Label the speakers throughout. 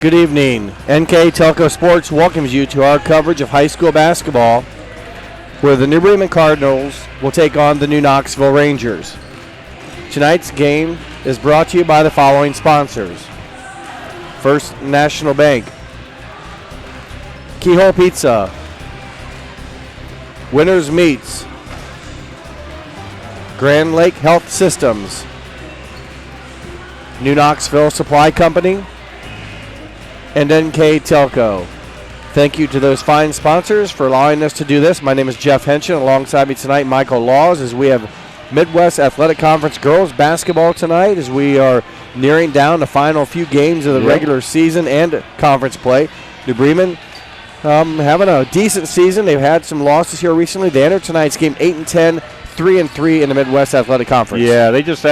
Speaker 1: Good evening. NK Telco Sports welcomes you to our coverage of high school basketball, where the New Bremen Cardinals will take on the new Knoxville Rangers. Tonight's game is brought to you by the following sponsors: First National Bank, Keyhole Pizza, Winners Meats, Grand Lake Health Systems, New Knoxville Supply Company, and NK Telco. Thank you to those fine sponsors for allowing us to do this. My name is Jeff Henshin. Alongside me tonight, Michael Laws, as we have Midwest Athletic Conference girls basketball tonight, as we are nearing down the final few games of the regular season and conference play. New Bremen having a decent season. They've had some losses here recently. They entered tonight's game 8-10, 3-3 in the Midwest Athletic Conference.
Speaker 2: Yeah, they just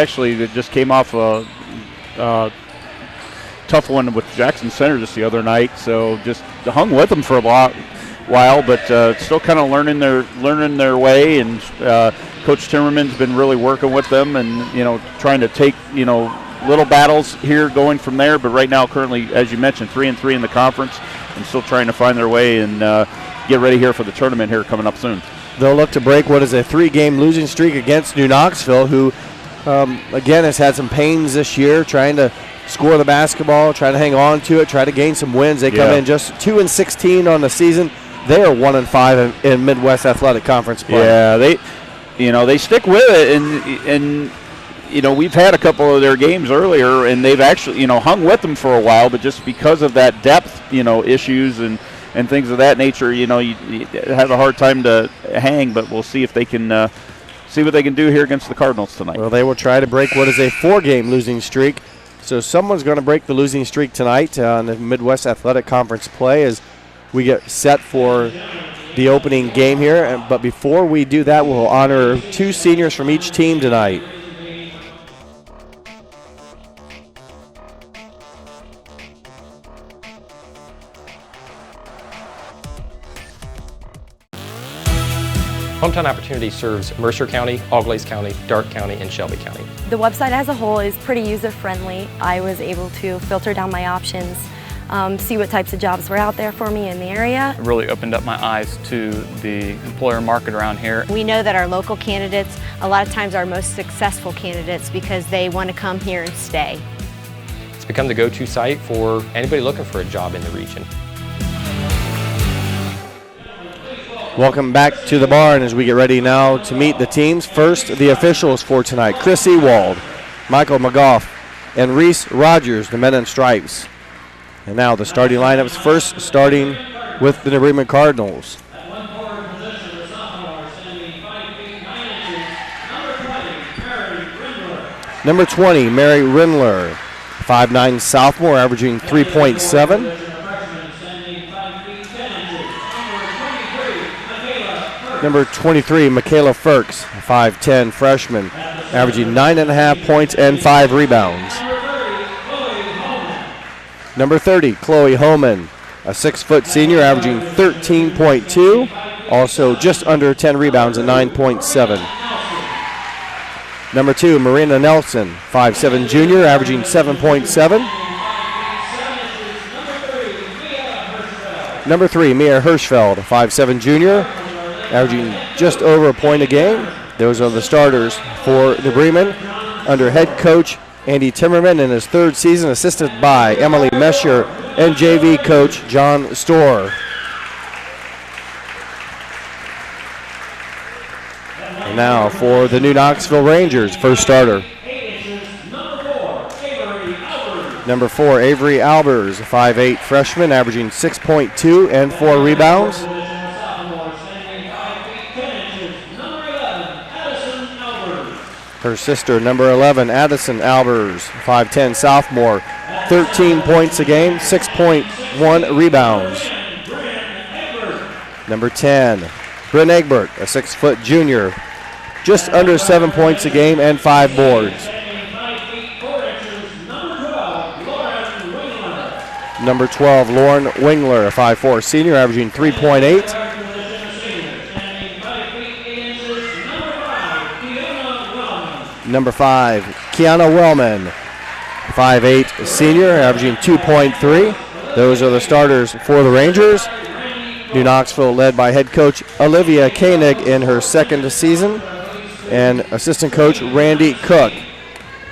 Speaker 2: came off a tough one with Jackson Center just the other night, so just hung with them for a while, but still kind of learning their way. And Coach Timmerman's been really working with them, and trying to take little battles here going from there. But right now, currently, as you mentioned, 3-3 in the conference, and still trying to find their way and get ready here for the tournament here coming up soon.
Speaker 1: They'll look to break what is a 3-game losing streak against New Knoxville, who again has had some pains this year trying to score the basketball, trying to hang on to it, try to gain some wins. They come in just 2-16 on the season. They are 1-5 in Midwest Athletic Conference play.
Speaker 2: Yeah, they stick with it, and we've had a couple of their games earlier, and they've actually hung with them for a while, but just because of that depth issues and things of that nature, you have a hard time to hang. But we'll see if they can see what they can do here against the Cardinals tonight.
Speaker 1: Well, they will try to break what is a 4-game losing streak. So someone's going to break the losing streak tonight on the Midwest Athletic Conference play as we get set for the opening game here. But before we do that, we'll honor 2 seniors from each team tonight.
Speaker 3: Hometown Opportunity serves Mercer County, Auglaize County, Darke County, and Shelby County.
Speaker 4: The website as a whole is pretty user-friendly. I was able to filter down my options, see what types of jobs were out there for me in the area.
Speaker 5: It really opened up my eyes to the employer market around here.
Speaker 6: We know that our local candidates, a lot of times are our most successful candidates because they want to come here and stay.
Speaker 3: It's become the go-to site for anybody looking for a job in the region.
Speaker 1: Welcome back to the barn as we get ready now to meet the teams. First, the officials for tonight: Chris Ewald, Michael McGough, and Reese Rogers, the men in stripes. And now the starting lineups, first starting with the New Bremen Cardinals. Number 20, Mary Rindler, 5'9" sophomore, averaging 3.7. Number 23, Michaela Ferks, 5'10" freshman, averaging 9.5 points and 5 rebounds. Number 30, Chloe Homan, a 6-foot senior, averaging 13.2, also just under 10 rebounds and 9.7. Number 2, Marina Nelson, 5'7" junior, averaging 7.7. Number 3, Mia Hirschfeld, 5'7" junior, averaging just over a point a game. Those are the starters for New Bremen under head coach Andy Timmerman in his 3rd season, assisted by Emily Mesher and JV coach John Storr. And now for the new Knoxville Rangers, first starter. Number 4, Avery Albers, 5'8" freshman, averaging 6.2 and 4 rebounds. Her sister, number 11, Addison Albers, 5'10" sophomore, 13 points a game, 6.1 rebounds. Number 10, Bryn Egbert, a 6-foot junior, just under 7 points a game and 5 boards. Number 12, Lauren Wingler, a 5'4" senior, averaging 3.8. Number 5, Kiana Wellman, 5'8" senior, averaging 2.3. Those are the starters for the Rangers. New Knoxville led by head coach Olivia Koenig in her second season and assistant coach Randy Cook.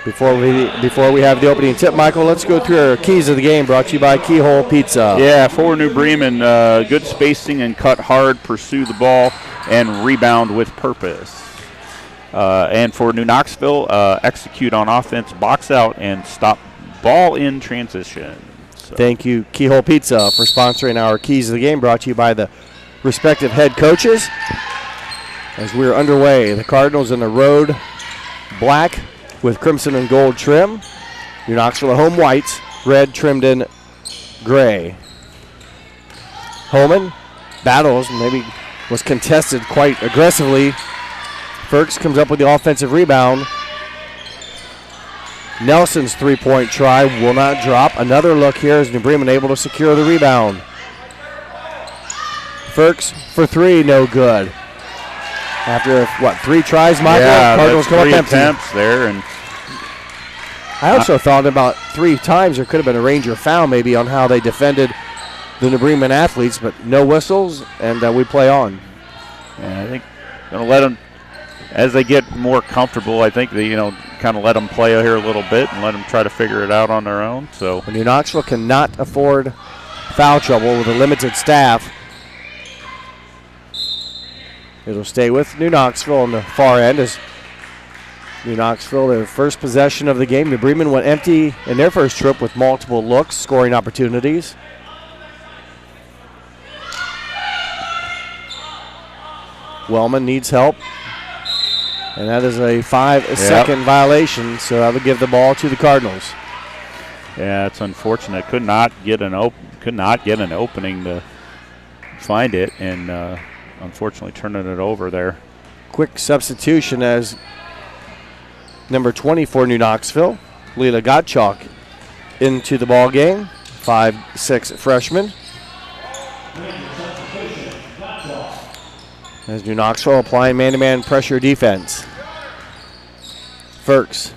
Speaker 1: Before we have the opening tip, Michael, let's go through our keys of the game brought to you by Keyhole Pizza.
Speaker 2: Yeah, for New Bremen, good spacing and cut hard, pursue the ball, and rebound with purpose. And for New Knoxville, execute on offense, box out, and stop ball in transition. So.
Speaker 1: Thank you, Keyhole Pizza, for sponsoring our keys of the game brought to you by the respective head coaches. As we're underway, the Cardinals in the road black with crimson and gold trim. New Knoxville home whites, red trimmed in gray. Holman battles, maybe was contested quite aggressively. Ferks comes up with the offensive rebound. Nelson's three-point try will not drop. Another look here as New Bremen able to secure the rebound. Ferks for three, no good. After, three tries, Michael?
Speaker 2: Yeah,
Speaker 1: Cardinals come up
Speaker 2: three
Speaker 1: empty.
Speaker 2: attempts there. And
Speaker 1: I also thought about 3 times there could have been a Ranger foul maybe on how they defended the New Bremen athletes, but no whistles, and we play on.
Speaker 2: Yeah, I think going to let them, as they get more comfortable, I think they, kind of let them play here a little bit and let them try to figure it out on their own. So
Speaker 1: New Knoxville cannot afford foul trouble with a limited staff. It'll stay with New Knoxville on the far end as New Knoxville, their first possession of the game. New Bremen went empty in their first trip with multiple looks, scoring opportunities. Wellman needs help. And that is a 5-second violation, so that would give the ball to the Cardinals.
Speaker 2: yeah, it's unfortunate. Could not get an opening to find it, and unfortunately turning it over there.
Speaker 1: Quick substitution as number 20 for New Knoxville, Leela Gottschalk, into the ball game. 5'6" freshman. As New Knoxville applying man-to-man pressure defense. Ferks.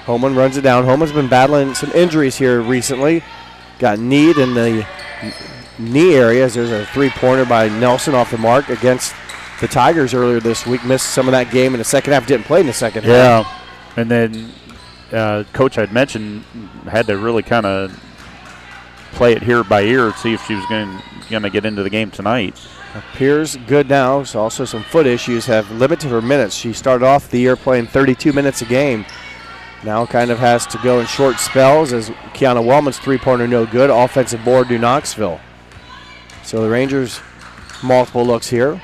Speaker 1: Holman runs it down. Holman's been battling some injuries here recently. Got kneed in the knee areas. There's a three-pointer by Nelson off the mark against the Tigers earlier this week. Missed some of that game in the second half. Didn't play in the second half.
Speaker 2: Yeah, and then Coach had mentioned had to really kind of play it here by ear to see if she was going to get into the game tonight.
Speaker 1: Appears good now. So also some foot issues have limited her minutes. She started off the year playing 32 minutes a game. Now kind of has to go in short spells as Kiana Wellman's three-pointer no good. Offensive board New Knoxville. So the Rangers, multiple looks here.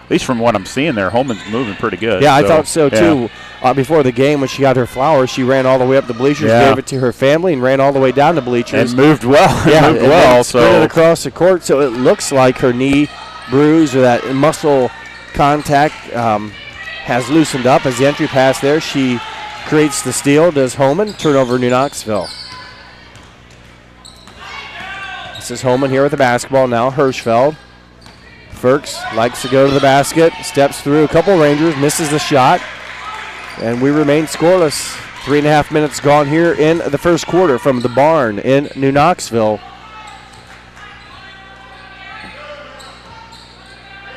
Speaker 2: At least from what I'm seeing there, Holman's moving pretty good.
Speaker 1: Yeah, I thought so too. Before the game when she got her flowers, she ran all the way up the bleachers, gave it to her family, and ran all the way down the bleachers.
Speaker 2: And moved well.
Speaker 1: Yeah,
Speaker 2: moved well.
Speaker 1: Sprinted across the court, so it looks like her knee bruise or that muscle contact has loosened up. As the entry pass there, she creates the steal. Does Holman. Turnover New Knoxville. This is Holman here with the basketball now. Hirschfeld. Ferks likes to go to the basket. Steps through a couple Rangers. Misses the shot. And we remain scoreless. 3.5 minutes gone here in the first quarter from the barn in New Knoxville.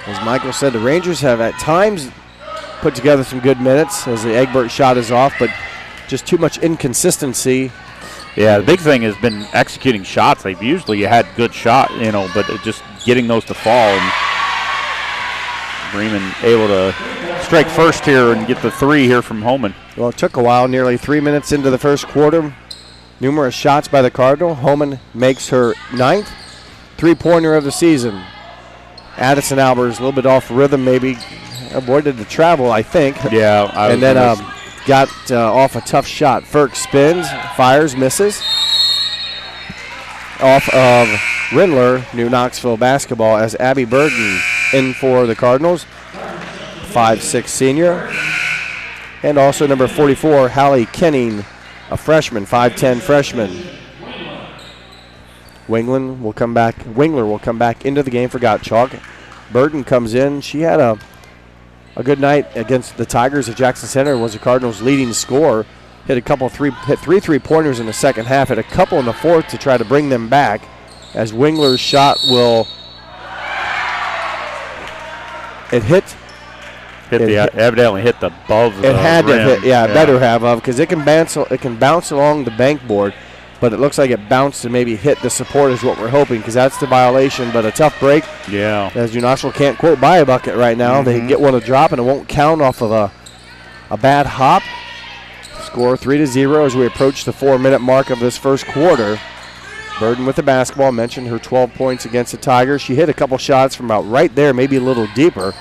Speaker 1: As Michael said, the Rangers have at times put together some good minutes as the Egbert shot is off, but just too much inconsistency.
Speaker 2: Yeah, the big thing has been executing shots. They've usually had good shot, but just getting those to fall. And Bremen able to strike first here and get the three here from Holman.
Speaker 1: Well, it took a while, nearly 3 minutes into the first quarter. Numerous shots by the Cardinal. Holman makes her 9th three-pointer of the season. Addison Albers a little bit off rhythm, maybe avoided the travel, I think.
Speaker 2: Yeah.
Speaker 1: And then got off a tough shot. Ferk spins, fires, misses. Off of Rindler, New Knoxville basketball, as Abby Burton in for the Cardinals. 5'6" senior. And also number 44, Hallie Kenning, a freshman, 5'10" freshman. Wingler will come back into the game for Gottschalk. Burton comes in. She had a good night against the Tigers of Jackson Center, was the Cardinals' leading scorer. hit three three-pointers in the second half, hit a couple in the fourth to try to bring them back, as Wingler's shot will
Speaker 2: evidently hit the above the
Speaker 1: It had
Speaker 2: rim.
Speaker 1: to hit, better have because it can bounce along the bank board, but it looks like it bounced and maybe hit the support is what we're hoping, because that's the violation. But a tough break.
Speaker 2: Yeah.
Speaker 1: As Knoxville can't quote buy a bucket right now. They get one to drop and it won't count off of a bad hop. Score 3-0 as we approach the 4-minute mark of this first quarter. Burden with the basketball. Mentioned her 12 points against the Tigers. She hit a couple shots from about right there, maybe a little deeper.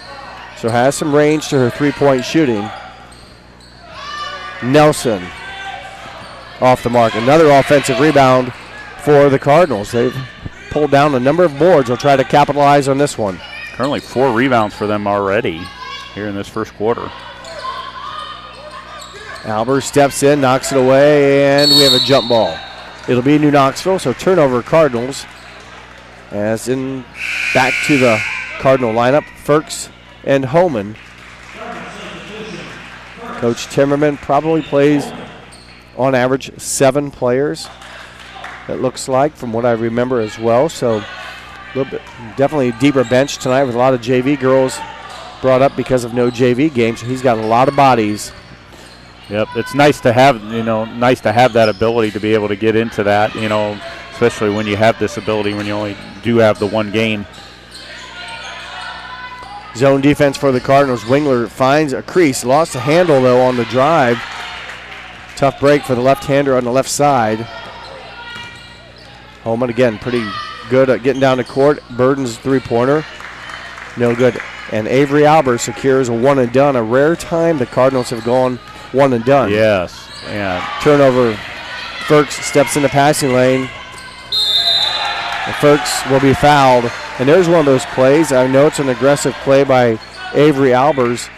Speaker 1: So has some range to her three-point shooting. Nelson off the mark. Another offensive rebound for the Cardinals. They've pulled down a number of boards. They'll try to capitalize on this one.
Speaker 2: Currently 4 rebounds for them already here in this first quarter.
Speaker 1: Albers steps in, knocks it away, and we have a jump ball. It'll be New Knoxville, so turnover Cardinals. As in back to the Cardinal lineup, Firks and Homan. Coach Timmerman probably plays on average 7 players, it looks like, from what I remember as well. So a little bit, definitely a deeper bench tonight with a lot of JV girls brought up because of no JV games. So he's got a lot of bodies.
Speaker 2: Yep, it's nice to have, that ability to be able to get into that, especially when you have this ability when you only do have the one game.
Speaker 1: Zone defense for the Cardinals. Wingler finds a crease. Lost a handle, though, on the drive. Tough break for the left-hander on the left side. Holman, again, pretty good at getting down the court. Burden's three-pointer. No good. And Avery Albers secures a one-and-done. A rare time the Cardinals have gone one-and-done.
Speaker 2: Yes. Yeah.
Speaker 1: Turnover. Firks steps in the passing lane. And Firks will be fouled. And there's one of those plays. I know it's an aggressive play by Avery Albers,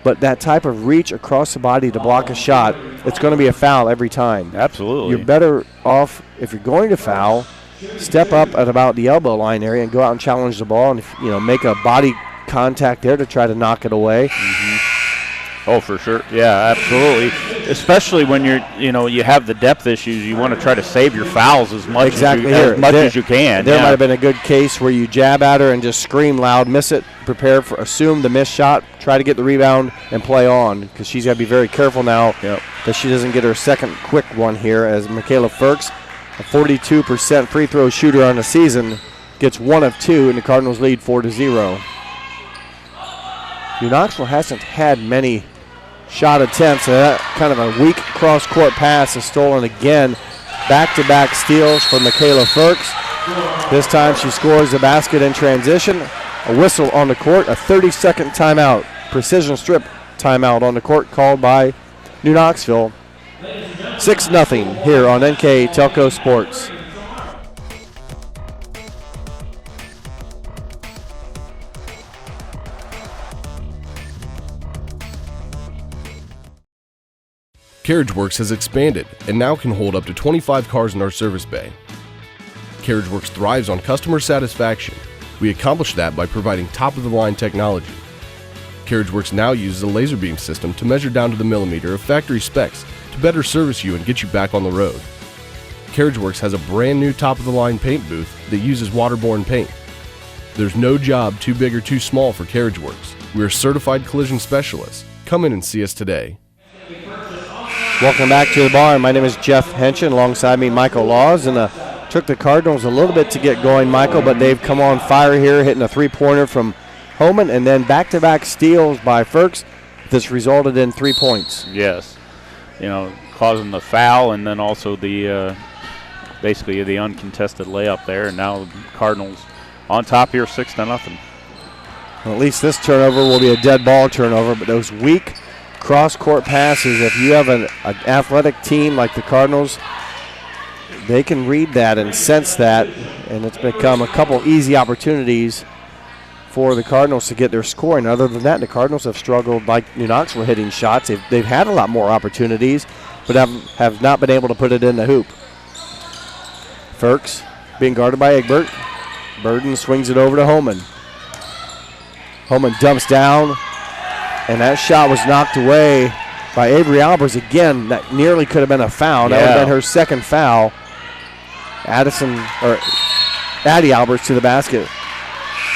Speaker 1: but that type of reach across the body to block a shot, it's going to be a foul every time.
Speaker 2: Absolutely.
Speaker 1: You're better off, if you're going to foul, step up at about the elbow line area and go out and challenge the ball and make a body contact there to try to knock it away.
Speaker 2: Oh, for sure. Yeah, absolutely. Especially when you have the depth issues, you want to try to save your fouls as much as you can.
Speaker 1: There might have been a good case where you jab at her and just scream loud, miss it, assume the missed shot, try to get the rebound, and play on, because she's got to be very careful now that she doesn't get her second quick one here, as Michaela Firks, a 42% free throw shooter on the season, gets 1 of 2, and the Cardinals lead 4-0. New Knoxville hasn't had many shot attempts. That kind of a weak cross-court pass is stolen again. Back-to-back steals from Michaela Firks. This time she scores the basket in transition. A whistle on the court, a 30-second timeout, precision strip timeout on the court called by New Knoxville. 6-0 here on NK Telco Sports.
Speaker 7: CarriageWorks has expanded and now can hold up to 25 cars in our service bay. CarriageWorks thrives on customer satisfaction. We accomplish that by providing top-of-the-line technology. CarriageWorks now uses a laser beam system to measure down to the millimeter of factory specs to better service you and get you back on the road. CarriageWorks has a brand new top-of-the-line paint booth that uses waterborne paint. There's no job too big or too small for CarriageWorks. We are certified collision specialists. Come in and see us today.
Speaker 1: Welcome back to the barn. My name is Jeff Henchen. Alongside me, Michael Laws. And took the Cardinals a little bit to get going, Michael, but they've come on fire here, hitting a three-pointer from Homan, and then back-to-back steals by Firks. This resulted in 3 points.
Speaker 2: Yes. Causing the foul, and then also the basically the uncontested layup there. And now the Cardinals on top here, 6-0.
Speaker 1: Well, at least this turnover will be a dead ball turnover, but those weak cross-court passes, if you have an athletic team like the Cardinals, they can read that and sense that, and it's become a couple easy opportunities for the Cardinals to get their scoring. Other than that, the Cardinals have struggled like New Knoxville hitting shots. They've had a lot more opportunities, but have not been able to put it in the hoop. Firks being guarded by Egbert. Burden swings it over to Homan. Homan dumps down, and that shot was knocked away by Avery Albers. Again, that nearly could have been a foul. That would have been her second foul. Addie Albers to the basket.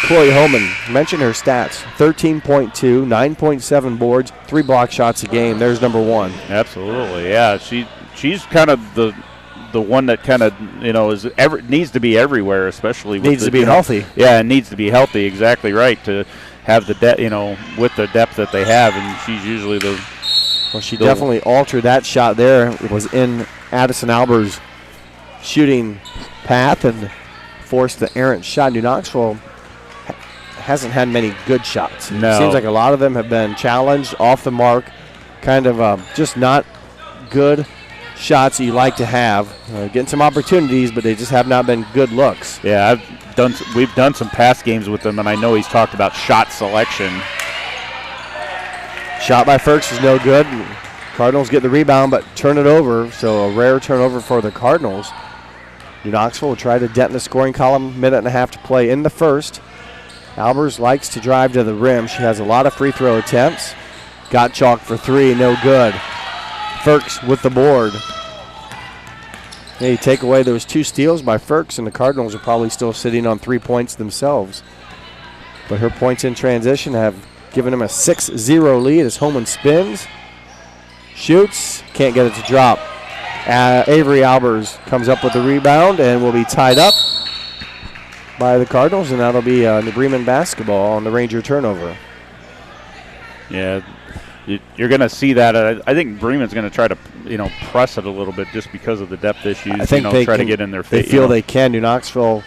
Speaker 1: Chloe Holman, mentioned her stats, 13.2, 9.7 boards, 3 block shots a game. There's number 1.
Speaker 2: Absolutely, yeah. She's kind of the one that kind of, needs to be everywhere, especially with
Speaker 1: needs to be healthy.
Speaker 2: Yeah, it needs to be healthy, exactly right, to have the with the depth that they have, and she's usually the.
Speaker 1: Well, she definitely altered that shot there. It was in Addison Albers' shooting path and forced the errant shot. New Knoxville hasn't had many good shots.
Speaker 2: No.
Speaker 1: It seems like a lot of them have been challenged, off the mark, kind of just not good shots that you like to have. Getting some opportunities, but they just have not been good looks.
Speaker 2: Yeah, we've done some past games with them, and I know he's talked about shot selection.
Speaker 1: Shot by Ferks is no good. Cardinals get the rebound, but turn it over, so a rare turnover for the Cardinals. New Knoxville will try to dent the scoring column, minute and a half to play in the first. Albers likes to drive to the rim. She has a lot of free throw attempts. Got chalked for 3, no good. Ferks with the board. Hey, take away those 2 steals by Ferks, and the Cardinals are probably still sitting on 3 points themselves. But her points in transition have given them a 6-0 lead as Holman spins. Shoots, can't get it to drop. Avery Albers comes up with the rebound and will be tied up by the Cardinals, and that'll be New Bremen basketball on the Ranger turnover.
Speaker 2: Yeah, you're going to see that. I think Bremen's going to try to, press it a little bit just because of the depth issues.
Speaker 1: I think they
Speaker 2: try
Speaker 1: can,
Speaker 2: to get in their
Speaker 1: face. They feel they can. New Knoxville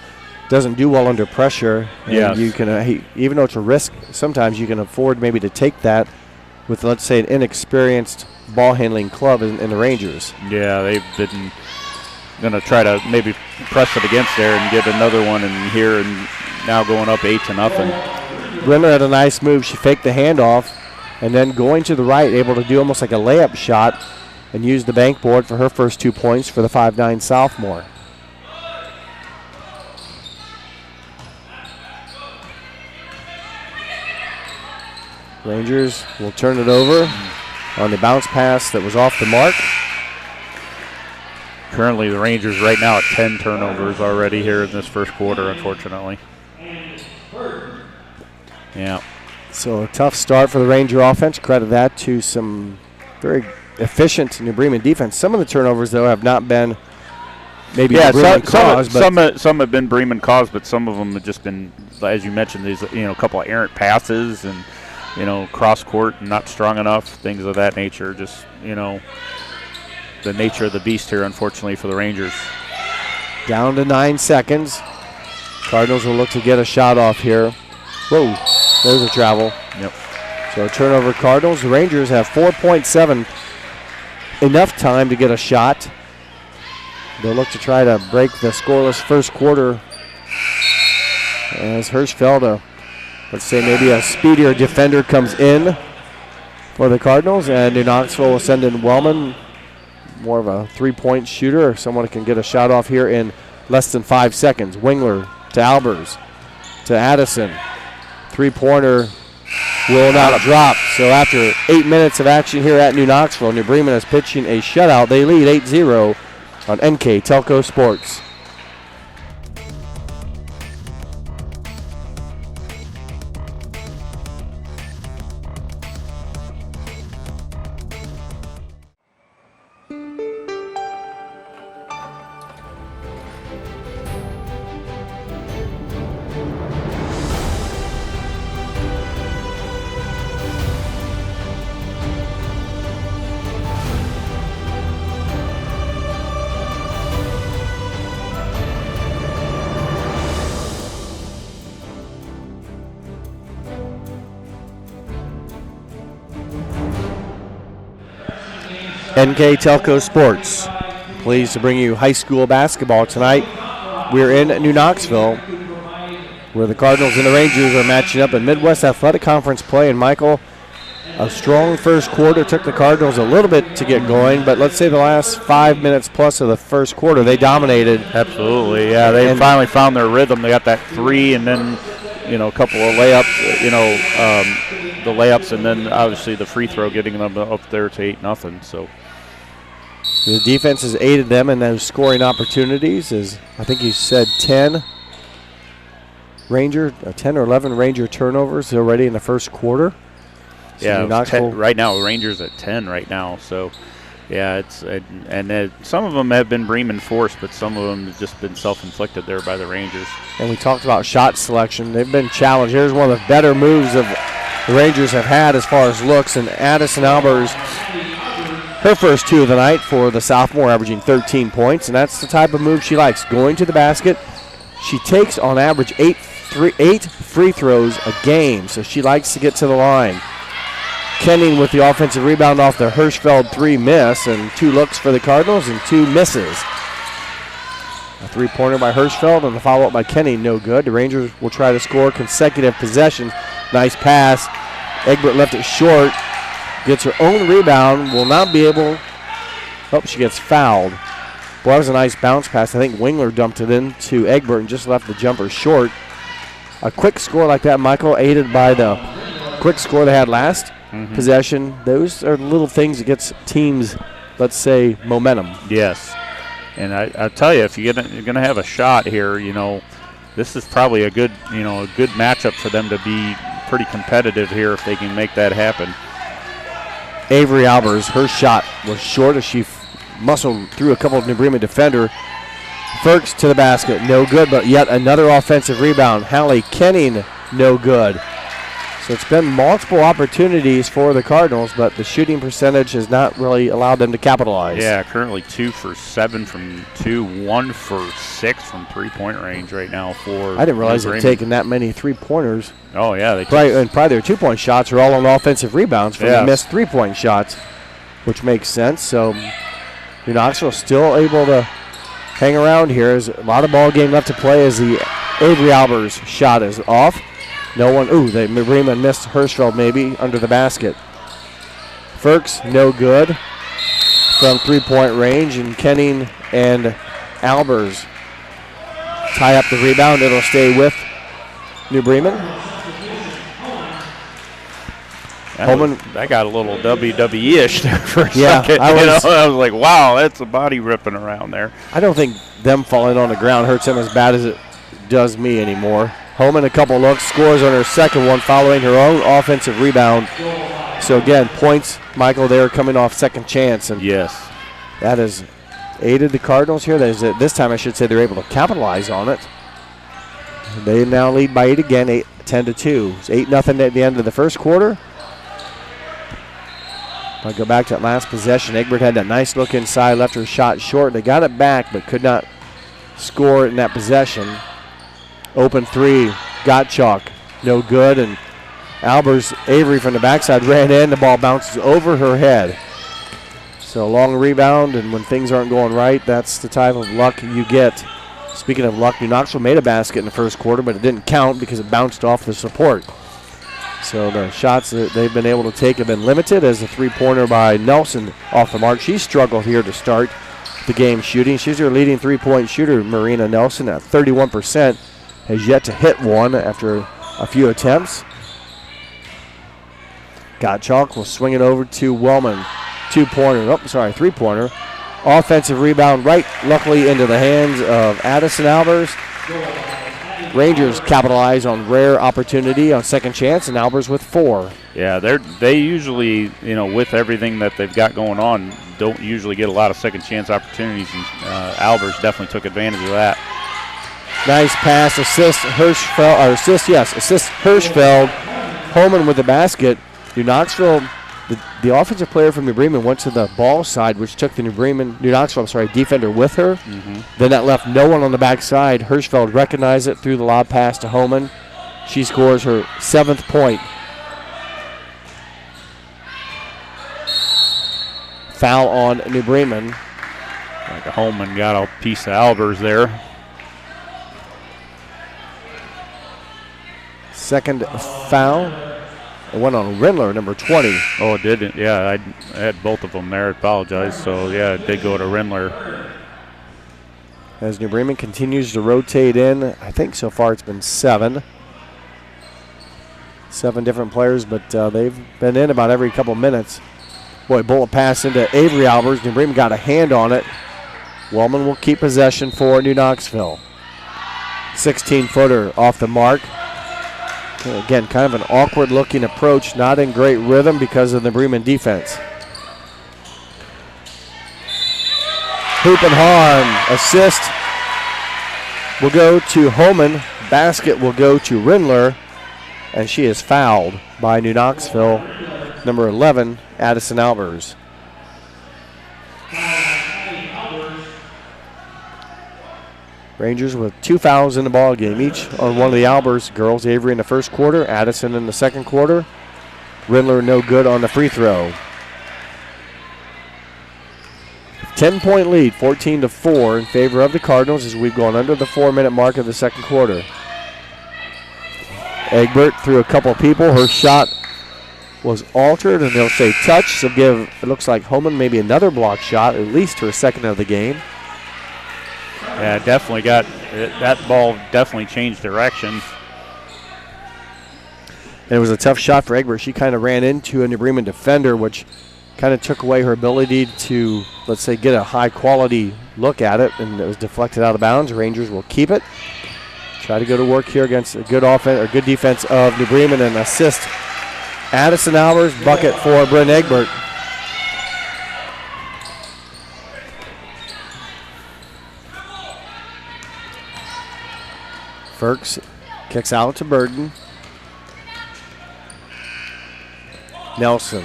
Speaker 1: doesn't do well under pressure.
Speaker 2: Yes.
Speaker 1: You can, even though it's a risk, sometimes you can afford maybe to take that with, let's say, an inexperienced ball handling club in the Rangers.
Speaker 2: Yeah, they've been going to try to maybe press it against there and get another one in here, and now going up 8-0.
Speaker 1: Brenner had a nice move. She faked the handoff and then going to the right, able to do almost like a layup shot and use the bank board for her first 2 points for the 5'9" sophomore. Rangers will turn it over on the bounce pass that was off the mark.
Speaker 2: Currently, the Rangers right now at 10 turnovers already here in this first quarter, unfortunately. Yeah.
Speaker 1: So a tough start for the Ranger offense. Credit that to some very efficient New Bremen defense. Some of the turnovers, though, have not been maybe Bremen caused.
Speaker 2: Some have been Bremen caused, but some of them have just been, as you mentioned, these a couple of errant passes and cross court and not strong enough, things of that nature. Just the nature of the beast here, unfortunately, for the Rangers.
Speaker 1: Down to 9 seconds. Cardinals will look to get a shot off here. Whoa, there's a travel.
Speaker 2: Yep.
Speaker 1: So a turnover Cardinals. The Rangers have 4.7. Enough time to get a shot. They'll look to try to break the scoreless first quarter as Hirschfeld, let's say maybe a speedier defender, comes in for the Cardinals, and New Knoxville will send in Wellman, more of a three-point shooter, or someone who can get a shot off here in less than 5 seconds. Wingler to Albers to Addison. Three-pointer will not drop. So after 8 minutes of action here at New Knoxville, New Bremen is pitching a shutout. They lead 8-0 on NK Telco Sports. NK Telco Sports, pleased to bring you high school basketball tonight. We're in New Knoxville, where the Cardinals and the Rangers are matching up in Midwest Athletic Conference play. And Michael, a strong first quarter took the Cardinals a little bit to get going, but let's say the last 5 minutes plus of the first quarter, they dominated.
Speaker 2: Absolutely, yeah. They finally found their rhythm. They got that three, and then a couple of layups. layups, and then obviously the free throw getting them up there to 8-0. So
Speaker 1: the defense has aided them in those scoring opportunities. As I think you said, 10 or 11 Ranger turnovers already in the first quarter. So
Speaker 2: yeah, right now Rangers at 10 right now. So yeah, some of them have been Bremen forced, but some of them have just been self-inflicted there by the Rangers.
Speaker 1: And we talked about shot selection. They've been challenged. Here's one of the better moves of the Rangers have had as far as looks. And Addison Albers, her first 2 of the night for the sophomore, averaging 13 points. And that's the type of move she likes, going to the basket. She takes on average 8 free throws a game, so she likes to get to the line. Kenning with the offensive rebound off the Hirschfeld 3 miss, and 2 looks for the Cardinals and 2 misses. A 3-pointer by Hirschfeld and the follow-up by Kenning, no good. The Rangers will try to score consecutive possessions. Nice pass. Egbert left it short. Gets her own rebound. Will not be able. Oh, she gets fouled. Boy, that was a nice bounce pass. I think Wingler dumped it into Egbert and just left the jumper short. A quick score like that, Michael, aided by the quick score they had last possession. Those are little things that gets teams, let's say, momentum.
Speaker 2: Yes. And I tell you, if you're going to have a shot here, this is probably a good matchup for them to be pretty competitive here if they can make that happen.
Speaker 1: Avery Albers, her shot was short as she muscled through a couple of New Bremen defender. Ferks to the basket, no good, but yet another offensive rebound. Hallie Kenning, no good. So it's been multiple opportunities for the Cardinals, but the shooting percentage has not really allowed them to capitalize.
Speaker 2: Yeah, currently 2 for 7 from 2, 1 for 6 from 3-point range right now for
Speaker 1: I didn't realize they'd taken that many 3-pointers.
Speaker 2: Oh, yeah.
Speaker 1: And probably their 2-point shots are all on offensive rebounds from the missed 3-point shots, which makes sense. So Knoxville still able to hang around here. There's a lot of ball game left to play as the Avery Albers shot is off. No one. Bremen missed Hirschfeld maybe under the basket. Ferks, no good from 3-point range, and Kenning and Albers tie up the rebound. It'll stay with New Bremen.
Speaker 2: That got a little WWE-ish there for a second. I was like, wow, that's a body ripping around there.
Speaker 1: I don't think them falling on the ground hurts him as bad as it does me anymore. Holman, a couple looks, scores on her second one following her own offensive rebound. So again, points, Michael, there coming off second chance. And
Speaker 2: yes,
Speaker 1: that has aided the Cardinals here. This time I should say they're able to capitalize on it. They now lead by 8 again, 10-2. It's 8-0 at the end of the first quarter. If I go back to that last possession, Egbert had that nice look inside, left her shot short. They got it back but could not score in that possession. Open 3, Gottschalk, no good, and Avery from the backside ran in. The ball bounces over her head. So long rebound, and when things aren't going right, that's the type of luck you get. Speaking of luck, New Knoxville made a basket in the first quarter, but it didn't count because it bounced off the support. So the shots that they've been able to take have been limited, as a 3-pointer by Nelson off the mark. She struggled here to start the game shooting. She's their leading 3-point shooter, Marina Nelson, at 31%. Has yet to hit one after a few attempts. Gottschalk will swing it over to Wellman. 3-pointer. Offensive rebound right, luckily into the hands of Addison Albers. Rangers capitalize on rare opportunity on second chance, and Albers with 4.
Speaker 2: Yeah, they usually, with everything that they've got going on, don't usually get a lot of second chance opportunities, and Albers definitely took advantage of that.
Speaker 1: Nice pass, assist Hirschfeld. Holman with the basket. New Knoxville, the offensive player from New Bremen went to the ball side, which took the New Knoxville defender with her. Then that left no one on the backside. Hirschfeld recognized it, threw the lob pass to Holman. She scores her 7th point. Foul on New Bremen.
Speaker 2: Like Holman got a piece of Albers there.
Speaker 1: Second foul. It went on Rindler, number 20.
Speaker 2: Oh, it didn't. Yeah, I had both of them there. I apologize. So, yeah, it did go to Rindler.
Speaker 1: As New Bremen continues to rotate in, I think so far it's been 7. 7 different players, but they've been in about every couple minutes. Boy, bullet pass into Avery Albers. New Bremen got a hand on it. Wellman will keep possession for New Knoxville. 16-footer off the mark. Again, kind of an awkward-looking approach, not in great rhythm because of the Bremen defense. Hoop and harm. Assist will go to Holman. Basket will go to Rindler. And she is fouled by New Knoxville, number 11, Addison Albers. Rangers with 2 fouls in the ball game, each on one of the Albers girls. Avery in the first quarter, Addison in the second quarter. Rindler no good on the free throw. 10-point lead, 14-4 in favor of the Cardinals as we've gone under the 4-minute mark of the second quarter. Egbert threw a couple people. Her shot was altered, and they'll say touch. So give, it looks like Holman maybe another block shot, at least her second of the game.
Speaker 2: Yeah, definitely got that ball. Definitely changed direction.
Speaker 1: And it was a tough shot for Egbert. She kind of ran into a New Bremen defender, which kind of took away her ability to, let's say, get a high-quality look at it, and it was deflected out of bounds. Rangers will keep it. Try to go to work here against a good offense or good defense of New Bremen and assist Addison Albers, bucket for Bryn Egbert. Ferks kicks out to Burden. Nelson.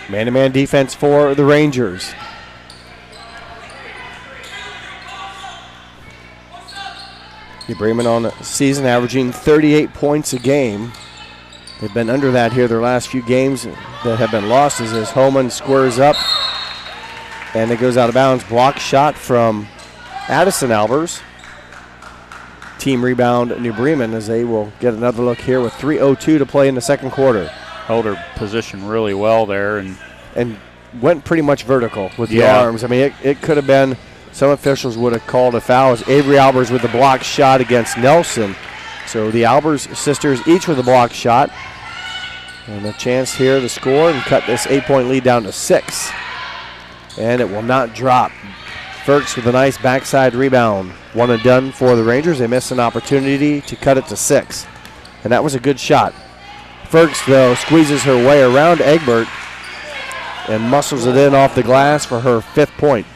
Speaker 1: Man-to-man defense for the Rangers. New Bremen on the season averaging 38 points a game. They've been under that here their last few games that have been lost as Holman squares up and it goes out of bounds. Block shot from Addison Albers. Team rebound New Bremen as they will get another look here with 3:02 to play in the second quarter.
Speaker 2: Held her position really well there
Speaker 1: and went pretty much vertical with the arms. I mean, it could have been, some officials would have called a foul as Avery Albers with the block shot against Nelson. So the Albers sisters each with a block shot. And a chance here to score and cut this 8-point lead down to 6. And it will not drop. Ferks with a nice backside rebound. One and done for the Rangers. They missed an opportunity to cut it to 6. And that was a good shot. Ferks, though, squeezes her way around Egbert and muscles it in off the glass for her 5th point.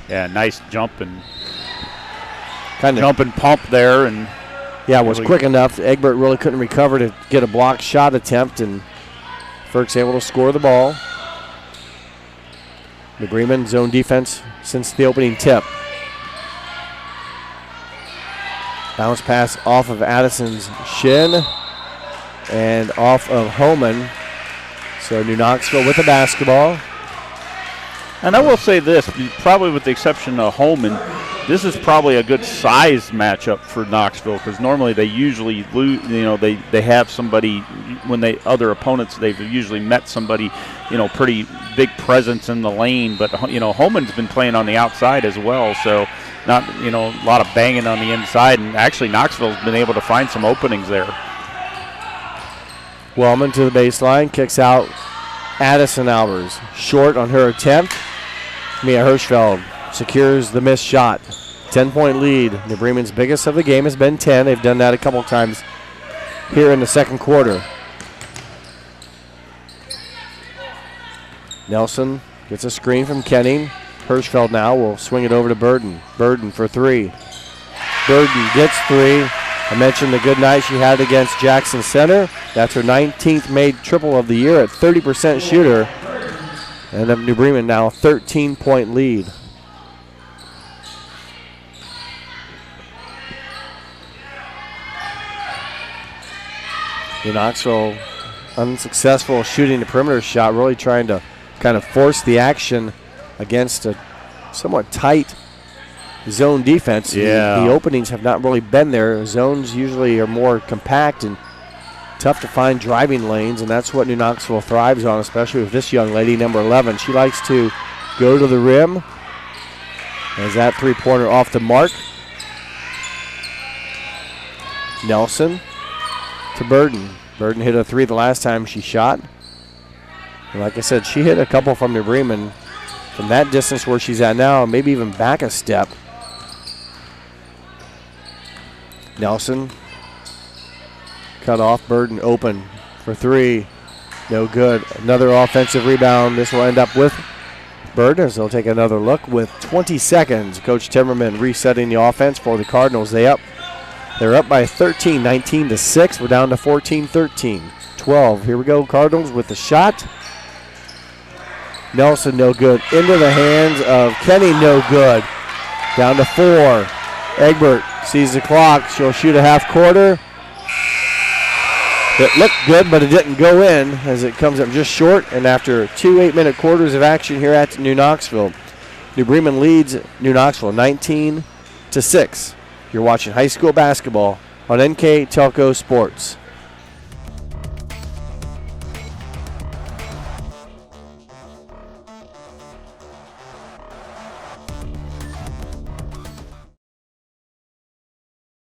Speaker 2: Yeah, nice jump and pump there. And
Speaker 1: yeah, it was quick enough. Egbert really couldn't recover to get a block shot attempt, and Ferks able to score the ball. New Bremen zone defense since the opening tip. Bounce pass off of Addison's shin and off of Holman. So New Knoxville with the basketball.
Speaker 2: And I will say this, probably with the exception of Holman, this is probably a good size matchup for Knoxville because normally they usually lose, they have somebody when other opponents, they've usually met somebody, pretty big presence in the lane. But, Holman's been playing on the outside as well. So not, a lot of banging on the inside. And actually Knoxville's been able to find some openings there.
Speaker 1: Wellman to the baseline, kicks out Addison Albers. Short on her attempt. Mia Hirschfeld secures the missed shot. 10-point lead. New Bremen's biggest of the game has been 10. They've done that a couple times here in the second quarter. Nelson gets a screen from Kenning. Hirschfeld now will swing it over to Burden. Burden for 3. Burden gets 3. I mentioned the good night she had against Jackson Center. That's her 19th made triple of the year at 30% shooter. And then New Bremen now 13-point lead. New Knoxville unsuccessful shooting the perimeter shot, really trying to kind of force the action against a somewhat tight zone defense.
Speaker 2: Yeah.
Speaker 1: The openings have not really been there. Zones usually are more compact and tough to find driving lanes, and that's what New Knoxville thrives on, especially with this young lady, number 11. She likes to go to the rim. As that three-pointer off the mark. Nelson to Burden. Burden hit a 3 the last time she shot. And like I said, she hit a couple from New Bremen from that distance where she's at now, maybe even back a step. Nelson cut off. Burden open for 3. No good. Another offensive rebound. This will end up with Burden, as they'll take another look with 20 seconds. Coach Timmerman resetting the offense for the Cardinals. They're up by 13, 19-6. We're down to 14-13. 12. Here we go. Cardinals with the shot. Nelson, no good. Into the hands of Kenny, no good. Down to 4. Egbert sees the clock. She'll shoot a half quarter. It looked good, but it didn't go in as it comes up just short. And after 2 8-minute quarters of action here at New Knoxville, New Bremen leads New Knoxville 19-6. You're watching high school basketball on NK Telco Sports.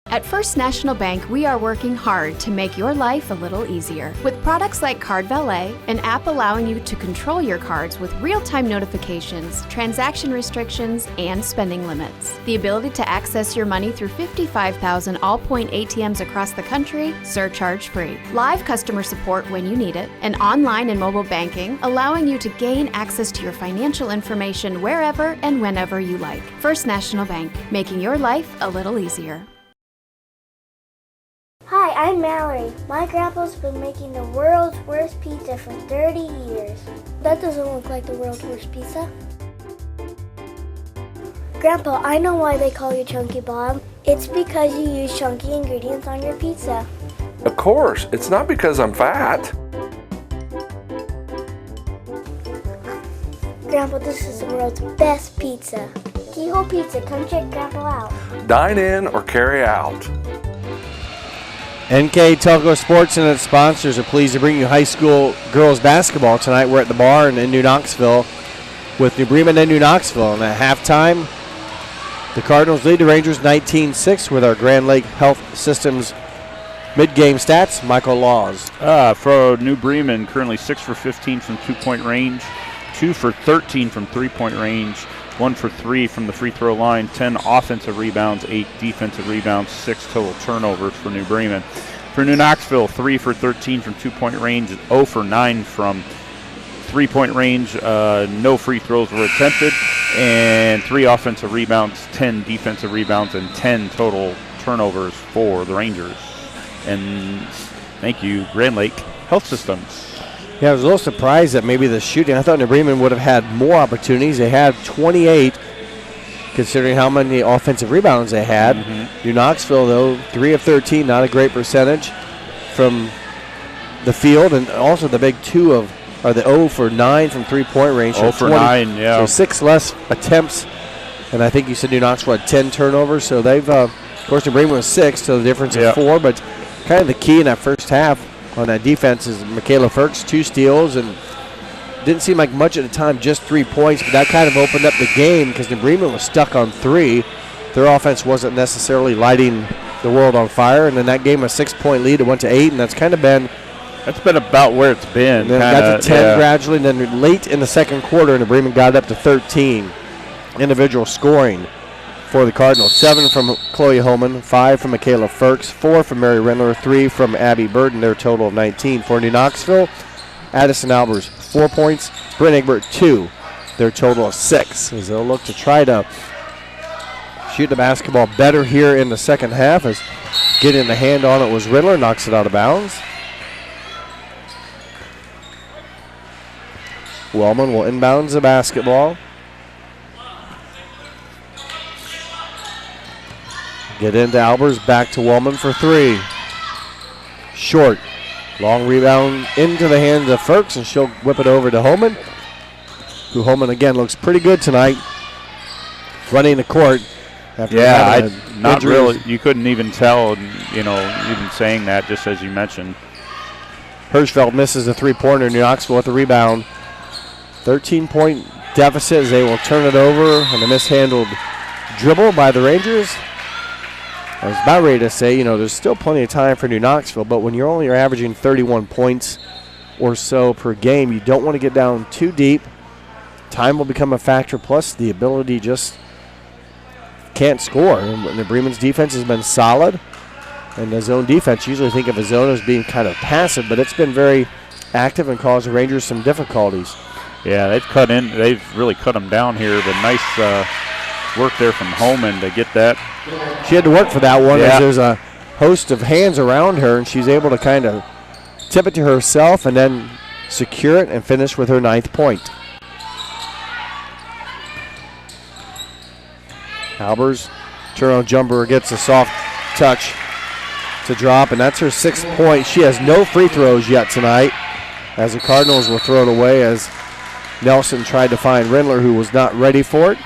Speaker 8: At First National Bank, we are working hard to make your life a little easier. With products like Card Valet, an app allowing you to control your cards with real-time notifications, transaction restrictions, and spending limits. The ability to access your money through 55,000 all-point ATMs across the country, surcharge-free. Live customer support when you need it, and online and mobile banking, allowing you to gain access to your financial information wherever and whenever you like. First National Bank, making your life a little easier.
Speaker 9: Hi, I'm Mallory. My grandpa's been making the world's worst pizza for 30 years. That doesn't look like the world's worst pizza. Grandpa, I know why they call you Chunky Bob. It's because you use chunky ingredients on your pizza.
Speaker 10: Of course, it's not because I'm fat.
Speaker 9: Grandpa, this is the world's best pizza. Keyhole Pizza, come check Grandpa out.
Speaker 10: Dine in or carry out.
Speaker 1: NK Telco Sports and its sponsors are pleased to bring you high school girls basketball tonight. We're at the Barn in New Knoxville with New Bremen and New Knoxville. And at halftime, the Cardinals lead the Rangers 19-6 with our Grand Lake Health Systems mid-game stats. Michael Laws.
Speaker 2: For New Bremen, currently 6 for 15 from two-point range, 2 for 13 from three-point range, 1 for 3 from the free throw line, 10 offensive rebounds, 8 defensive rebounds, 6 total turnovers for New Bremen. For New Knoxville, 3 for 13 from two-point range, 0 for 9 from three-point range, no free throws were attempted, and 3 offensive rebounds, 10 defensive rebounds, and 10 total turnovers for the Rangers. And thank you, Grand Lake Health Systems.
Speaker 1: Yeah, I was a little surprised that maybe the shooting. I thought New Bremen would have had more opportunities. They had 28, considering how many offensive rebounds they had. New Knoxville, though, 3 of 13, not a great percentage from the field, and also the big 0 for 9 from three-point range.
Speaker 2: 0 for 9, yeah.
Speaker 1: So 6 less attempts, and I think you said New Knoxville had 10 turnovers. So they've, of course, New Bremen was 6, so the difference is 4. But kind of the key in that first half on that defense is Michaela Ferks, 2 steals, and didn't seem like much at the time, just 3 points, but that kind of opened up the game because New Bremen was stuck on 3. Their offense wasn't necessarily lighting the world on fire, and then that gave them a 6-point lead. It went to 8, and that's been
Speaker 2: about where it's been.
Speaker 1: And then it got to 10 gradually, and then late in the second quarter, New Bremen got it up to 13 individual scoring for the Cardinals. 7 from Chloe Holman, 5 from Michaela Ferks, 4 from Mary Rendler, 3 from Abby Burden, their total of 19. For New Knoxville, Addison Albers, 4 points, Brent Egbert, 2, their total of 6, as they'll look to try to shoot the basketball better here in the second half, as getting the hand on it was Rendler, knocks it out of bounds. Wellman will inbounds the basketball. Get into Albers, back to Wellman for 3. Short. Long rebound into the hands of Ferks, and she'll whip it over to Holman, who Holman again looks pretty good tonight, running the court. After
Speaker 2: not really. You couldn't even tell, even saying that, just as you mentioned.
Speaker 1: Hirschfeld misses a three-pointer. New Knoxville with the rebound. 13-point deficit as they will turn it over, and a mishandled dribble by the Rangers. I was about ready to say, there's still plenty of time for New Knoxville, but when you're only averaging 31 points or so per game, you don't want to get down too deep. Time will become a factor, plus the ability just can't score. And the Bremen's defense has been solid, and the zone defense, usually think of a zone as being kind of passive, but it's been very active and caused the Rangers some difficulties.
Speaker 2: Yeah, they've really cut them down here, but nice work there from Holman to get that.
Speaker 1: She had to work for that one as there's a host of hands around her, and she's able to kind of tip it to herself and then secure it and finish with her 9th point. Albers, turn-on jumper, gets a soft touch to drop, and that's her 6th point. She has no free throws yet tonight, as the Cardinals will throw it away as Nelson tried to find Rindler, who was not ready for it.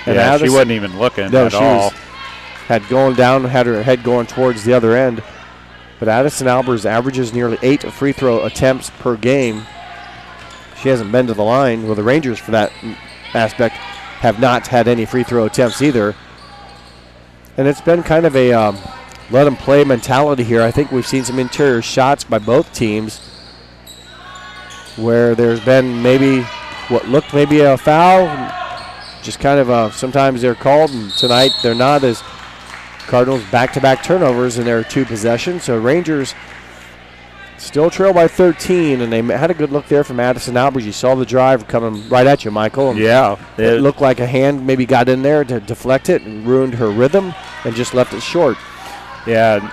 Speaker 1: And
Speaker 2: yeah, she wasn't even looking at all.
Speaker 1: Had her head going towards the other end. But Addison Albers averages nearly 8 free throw attempts per game. She hasn't been to the line. Well, the Rangers, for that aspect, have not had any free throw attempts either. And it's been kind of a let them play mentality here. I think we've seen some interior shots by both teams where there's been maybe what looked maybe a foul. Just kind of sometimes they're called, and tonight they're not, as Cardinals back-to-back turnovers in their 2 possessions. So Rangers still trail by 13, and they had a good look there from Addison Albers. You saw the drive coming right at you, Michael. And
Speaker 2: yeah.
Speaker 1: It looked like a hand maybe got in there to deflect it and ruined her rhythm and just left it short.
Speaker 2: Yeah,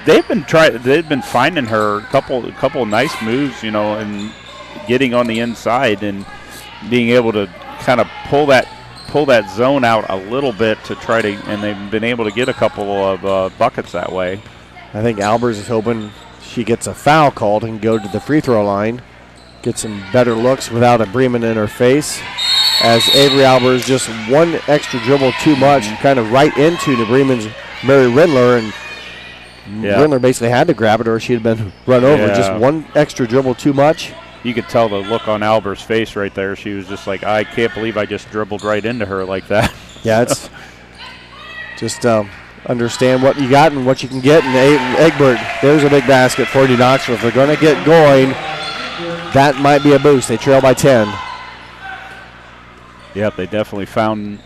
Speaker 2: they've been finding her a couple nice moves, and getting on the inside and being able to kind of pull that zone out a little bit to try to, and they've been able to get a couple of buckets that way.
Speaker 1: I think Albers is hoping she gets a foul called and go to the free throw line, get some better looks without a Bremen in her face, as Avery Albers just one extra dribble too much, kind of right into the Bremen's Mary Rindler, and Rindler basically had to grab it or she had been run over. Just one extra dribble too much.
Speaker 2: You could tell the look on Albers' face right there. She was just like, I can't believe I just dribbled right into her like that.
Speaker 1: Yeah, it's just understand what you got and what you can get. And Egbert, there's a big basket for New Knoxville. If they're going to get going, that might be a boost. They trail by 10.
Speaker 2: Yep, they definitely found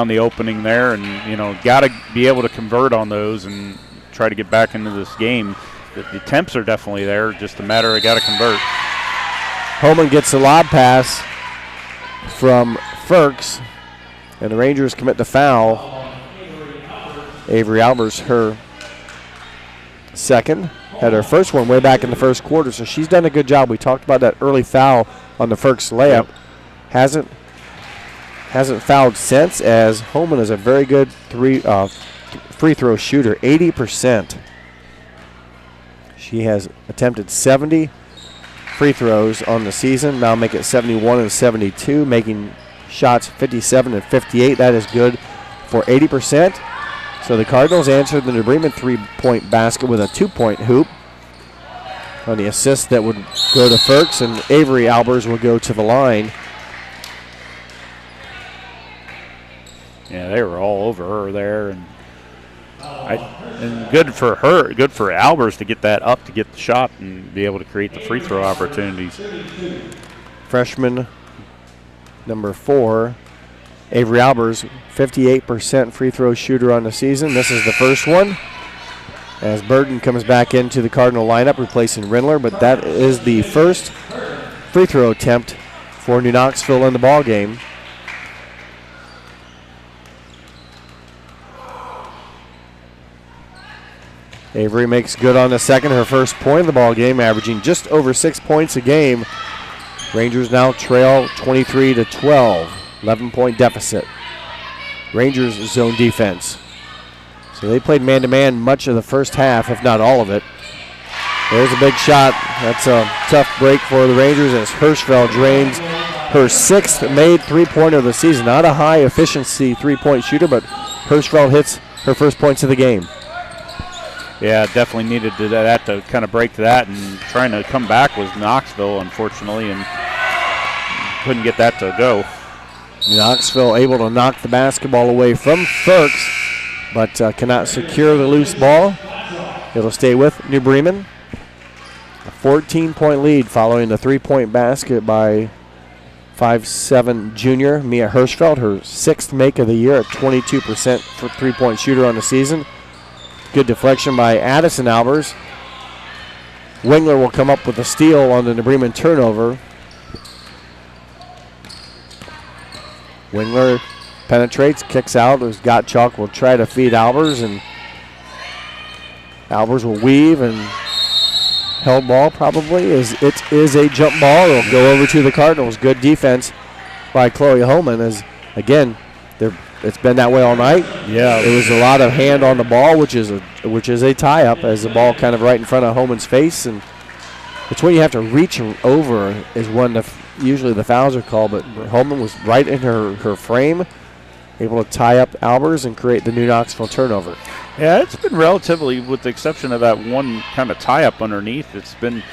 Speaker 2: the opening there, and got to be able to convert on those and try to get back into this game. The attempts are definitely there, just a matter of got to convert.
Speaker 1: Holman gets the lob pass from Ferks, and the Rangers commit the foul. Avery Albers, her 2nd, had her first one way back in the first quarter, so she's done a good job. We talked about that early foul on the Ferks layup. Hasn't fouled since, as Holman is a very good free throw shooter, 80%. She has attempted 70 free throws on the season, now make it 71 and 72, making shots 57 and 58. That is good for 80%. So the Cardinals answered the New Bremen 3-point basket with a 2-point hoop on the assist that would go to Ferks, and Avery Albers will go to the line.
Speaker 2: Yeah, they were all over her there, and good for her, good for Albers to get that up to get the shot and be able to create the free throw opportunities.
Speaker 1: Freshman number 4, Avery Albers, 58% free throw shooter on the season. This is the first one, as Burton comes back into the Cardinal lineup, replacing Rindler, but that is the first free throw attempt for New Knoxville in the ball game. Avery makes good on the second, her first point of the ball game, averaging just over 6 points a game. Rangers now trail 23-12, 11-point deficit. Rangers zone defense. So they played man-to-man much of the first half, if not all of it. There's a big shot. That's a tough break for the Rangers as Hirschfeld drains her 6th made three-pointer of the season. Not a high-efficiency three-point shooter, but Hirschfeld hits her first points of the game.
Speaker 2: Yeah, definitely needed that to kind of break that, and trying to come back was Knoxville, unfortunately, and couldn't get that to go.
Speaker 1: Knoxville able to knock the basketball away from Ferks. but cannot secure the loose ball. It'll stay with New Bremen. A 14-point lead following the three-point basket by 5'7" junior Mia Hirschfeld, her 6th make of the year at 22% for three-point shooter on the season. Good deflection by Addison Albers. Wingler will come up with a steal on the New Bremen turnover. Wingler penetrates, kicks out. As Gottschalk will try to feed Albers, and Albers will weave and held ball probably. It is a jump ball. It'll go over to the Cardinals. Good defense by Chloe Holman. As again, it's been that way all night.
Speaker 2: Yeah,
Speaker 1: it was a lot of hand on the ball, which is a tie-up, as the ball kind of right in front of Holman's face, and it's when you have to reach over is when usually the fouls are called. But Holman was right in her frame, able to tie up Albers and create the new Knoxville turnover.
Speaker 2: Yeah, it's been relatively, with the exception of that one kind of tie-up underneath, it's been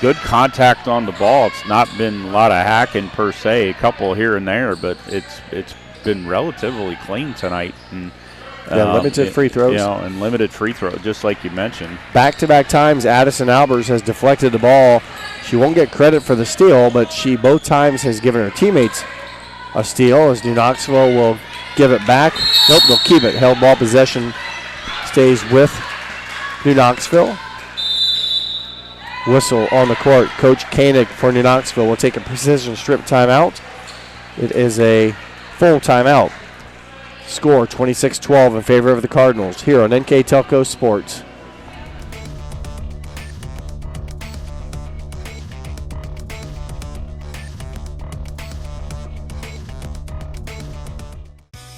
Speaker 2: good contact on the ball. It's not been a lot of hacking per se, a couple here and there, but it's been relatively clean tonight. And
Speaker 1: limited free throws.
Speaker 2: And limited free throw, just like you mentioned.
Speaker 1: Back-to-back times, Addison Albers has deflected the ball. She won't get credit for the steal, but she both times has given her teammates a steal, as New Knoxville will give it back. Nope, they'll keep it. Held ball possession stays with New Knoxville. Whistle on the court. Coach Koenig for New Knoxville will take a precision strip timeout. It is a full timeout. Score 26-12 in favor of the Cardinals here on NK Telco Sports.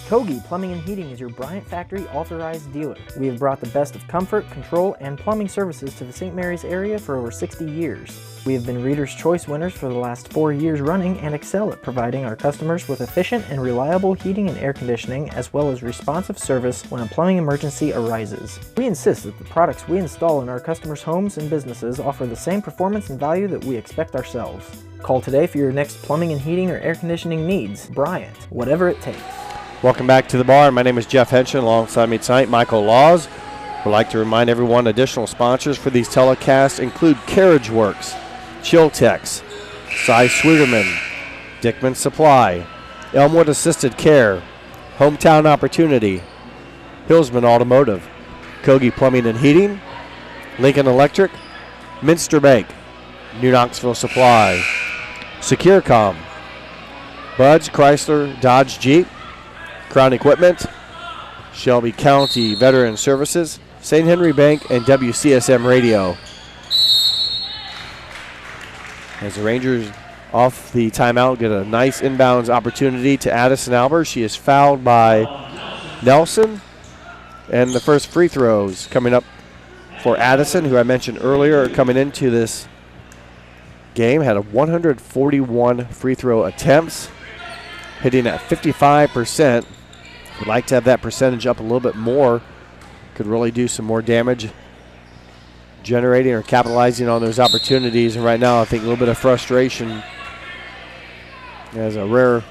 Speaker 11: Kogi Plumbing and Heating is your Bryant Factory authorized dealer. We have brought the best of comfort, control, and plumbing services to the St. Mary's area for over 60 years. We have been Reader's Choice winners for the last 4 years running and excel at providing our customers with efficient and reliable heating and air conditioning, as well as responsive service when a plumbing emergency arises. We insist that the products we install in our customers' homes and businesses offer the same performance and value that we expect ourselves. Call today for your next plumbing and heating or air conditioning needs. Bryant, whatever it takes.
Speaker 1: Welcome back to the bar. My name is Jeff Henson. Alongside me tonight, Michael Laws. We'd like to remind everyone additional sponsors for these telecasts include Carriage Works, Chiltex, Cy Sweeterman, Dickman Supply, Elmwood Assisted Care, Hometown Opportunity, Hillsman Automotive, Kogi Plumbing and Heating, Lincoln Electric, Minster Bank, New Knoxville Supply, SecureCom, Bud's Chrysler Dodge Jeep, Crown Equipment, Shelby County Veteran Services, St. Henry Bank, and WCSM Radio. As the Rangers off the timeout get a nice inbounds opportunity to Addison Albers. She is fouled by Nelson. And the first free throws coming up for Addison, who I mentioned earlier, coming into this game, had a 141 free throw attempts, hitting at 55%. Would like to have that percentage up a little bit more. Could really do some more damage generating or capitalizing on those opportunities. And right now, I think a little bit of frustration. As a rare,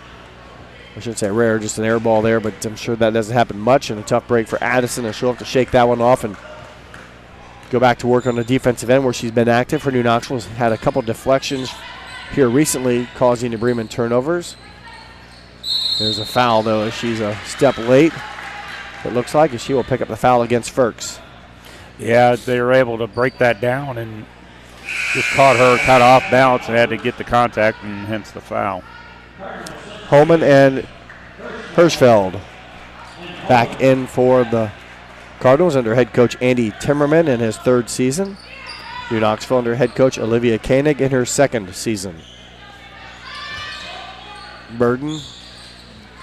Speaker 1: I shouldn't say rare, just an air ball there, but I'm sure that doesn't happen much. And a tough break for Addison, and she'll have to shake that one off and go back to work on the defensive end where she's been active for New Knoxville. Has had a couple deflections here recently, causing the Bremen turnovers. There's a foul, though, as she's a step late, it looks like, and she will pick up the foul against Ferks.
Speaker 2: Yeah, they were able to break that down and just caught her kind of off balance and had to get the contact, and hence the foul.
Speaker 1: Holman and Hirschfeld back in for the Cardinals under head coach Andy Timmerman in his 3rd season. New Knoxville under head coach Olivia Koenig in her 2nd season. Burden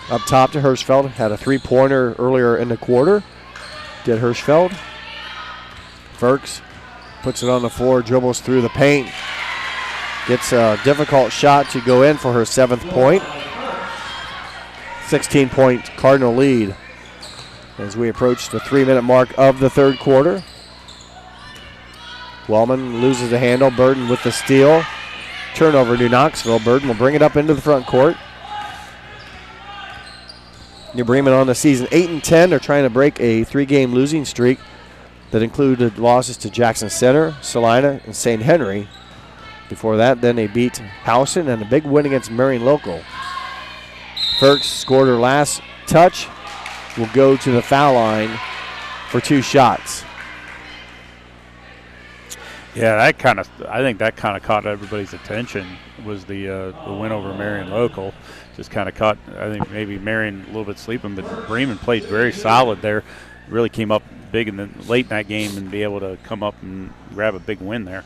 Speaker 1: up top to Hirschfeld. Had a 3-pointer earlier in the quarter. Did Hirschfeld. Ferks puts it on the floor, dribbles through the paint. Gets a difficult shot to go in for her 7th point. 16-point Cardinal lead as we approach the 3-minute mark of the 3rd quarter. Wellman loses the handle. Burden with the steal. Turnover New Knoxville. Burden will bring it up into the front court. New Bremen on the season 8-10. They're trying to break a 3-game losing streak that included losses to Jackson Center, Salina, and St. Henry. Before that, then they beat Howson and a big win against Marion Local. Ferks scored her last touch, will go to the foul line for 2 shots.
Speaker 2: Yeah, I think that kind of caught everybody's attention was the win over Marion Local. Just kind of caught, I think maybe Marion a little bit sleeping, but Bremen played very solid there. Really came up big in the late in that game and be able to come up and grab a big win there.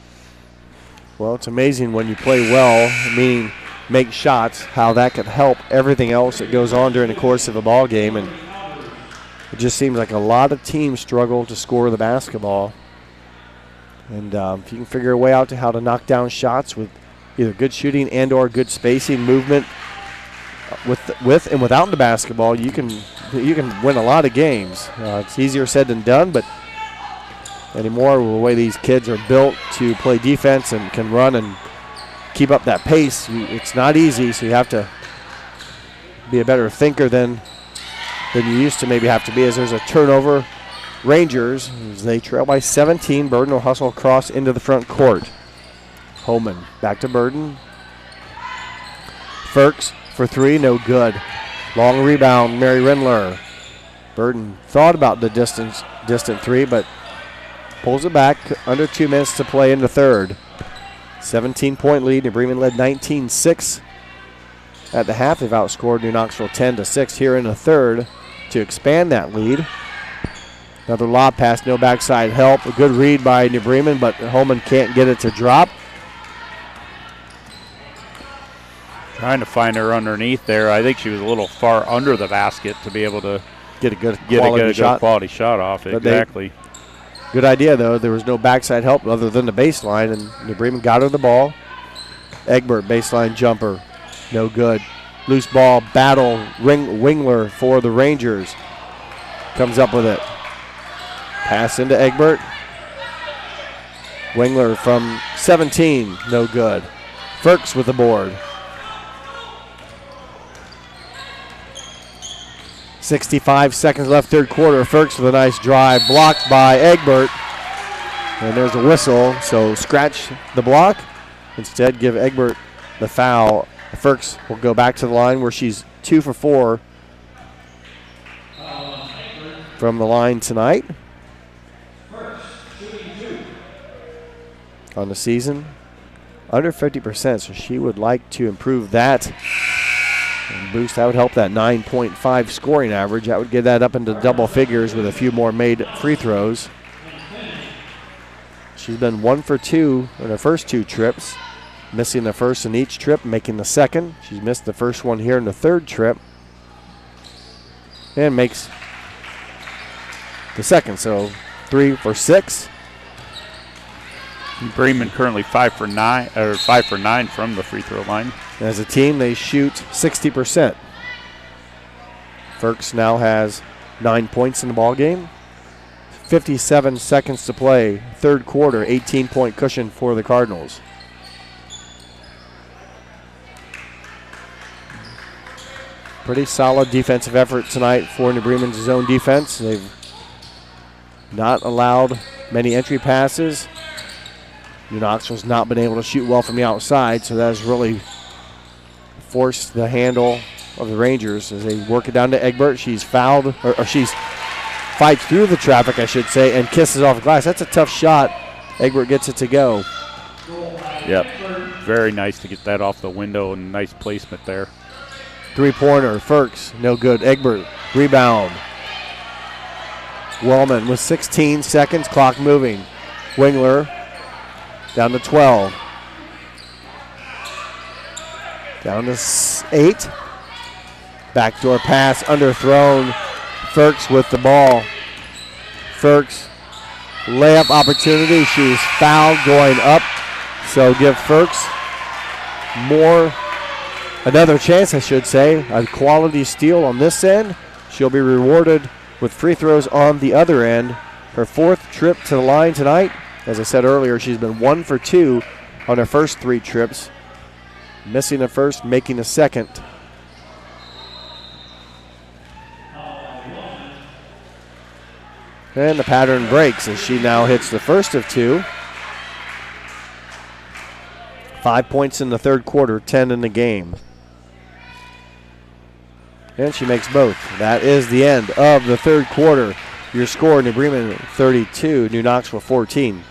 Speaker 1: Well, it's amazing when you play well, meaning make shots, how that could help everything else that goes on during the course of a ball game. And it just seems like a lot of teams struggle to score the basketball. And if you can figure a way out to how to knock down shots with either good shooting and or good spacing movement with and without the basketball, you can win a lot of games. It's easier said than done, but anymore, the way these kids are built to play defense and can run and keep up that pace, it's not easy, so you have to be a better thinker than you used to maybe have to be. As there's a turnover, Rangers, as they trail by 17. Burden will hustle across into the front court. Holman back to Burden. Ferks for 3, no good. Long rebound, Mary Rindler. Burden thought about the distant 3, but pulls it back. Under 2 minutes to play in the third. 17-point lead. New Bremen led 19-6 at the half. They've outscored New Knoxville 10-6 here in the third to expand that lead. Another lob pass, no backside help. A good read by New Bremen, but Holman can't get it to drop.
Speaker 2: Trying to find her underneath there. I think she was a little far under the basket to be able to
Speaker 1: get a good
Speaker 2: quality shot off.
Speaker 1: But
Speaker 2: exactly.
Speaker 1: Good idea, though. There was no backside help other than the baseline, and New Bremen got her the ball. Egbert, baseline jumper, no good. Loose ball, battle, Wingler for the Rangers. Comes up with it. Pass into Egbert. Wingler from 17, no good. Ferks with the board. 65 seconds left, third quarter. Ferks with a nice drive, blocked by Egbert. And there's a whistle, so scratch the block. Instead, give Egbert the foul. Ferks will go back to the line where she's 2 for 4 from the line tonight. On the season, under 50%, so she would like to improve that and boost. That would help that 9.5 scoring average. That would get that up into double figures with a few more made free throws. She's been 1 for 2 in her first 2 trips, missing the first in each trip, making the second. She's missed the first one here in the third trip and makes the second, so 3 for 6.
Speaker 2: Bremen currently 5 for 9 from the free throw line.
Speaker 1: As a team, they shoot 60%. Ferks now has 9 points in the ball game. 57 seconds to play. Third quarter, 18-point cushion for the Cardinals. Pretty solid defensive effort tonight for New Bremen's zone defense. They've not allowed many entry passes. New Knoxville's not been able to shoot well from the outside, so that has really forced the handle of the Rangers as they work it down to Egbert. She's fouled, or she's fights through the traffic, I should say, and kisses off glass. That's a tough shot. Egbert gets it to go.
Speaker 2: Yep, very nice to get that off the window and nice placement there.
Speaker 1: 3-pointer, Ferks, no good. Egbert, rebound. Wellman with 16 seconds, clock moving. Wingler down to 12. Down to 8. Backdoor pass, underthrown. Ferks with the ball. Ferks, layup opportunity. She's fouled going up. So give Ferks another chance, I should say. A quality steal on this end. She'll be rewarded with free throws on the other end. Her 4th trip to the line tonight. As I said earlier, she's been 1 for 2 on her first 3 trips. Missing the first, making the second. And the pattern breaks as she now hits the first of 2. 5 points in the third quarter, 10 in the game. And she makes both. That is the end of the third quarter. Your score, New Bremen 32, New Knoxville 14.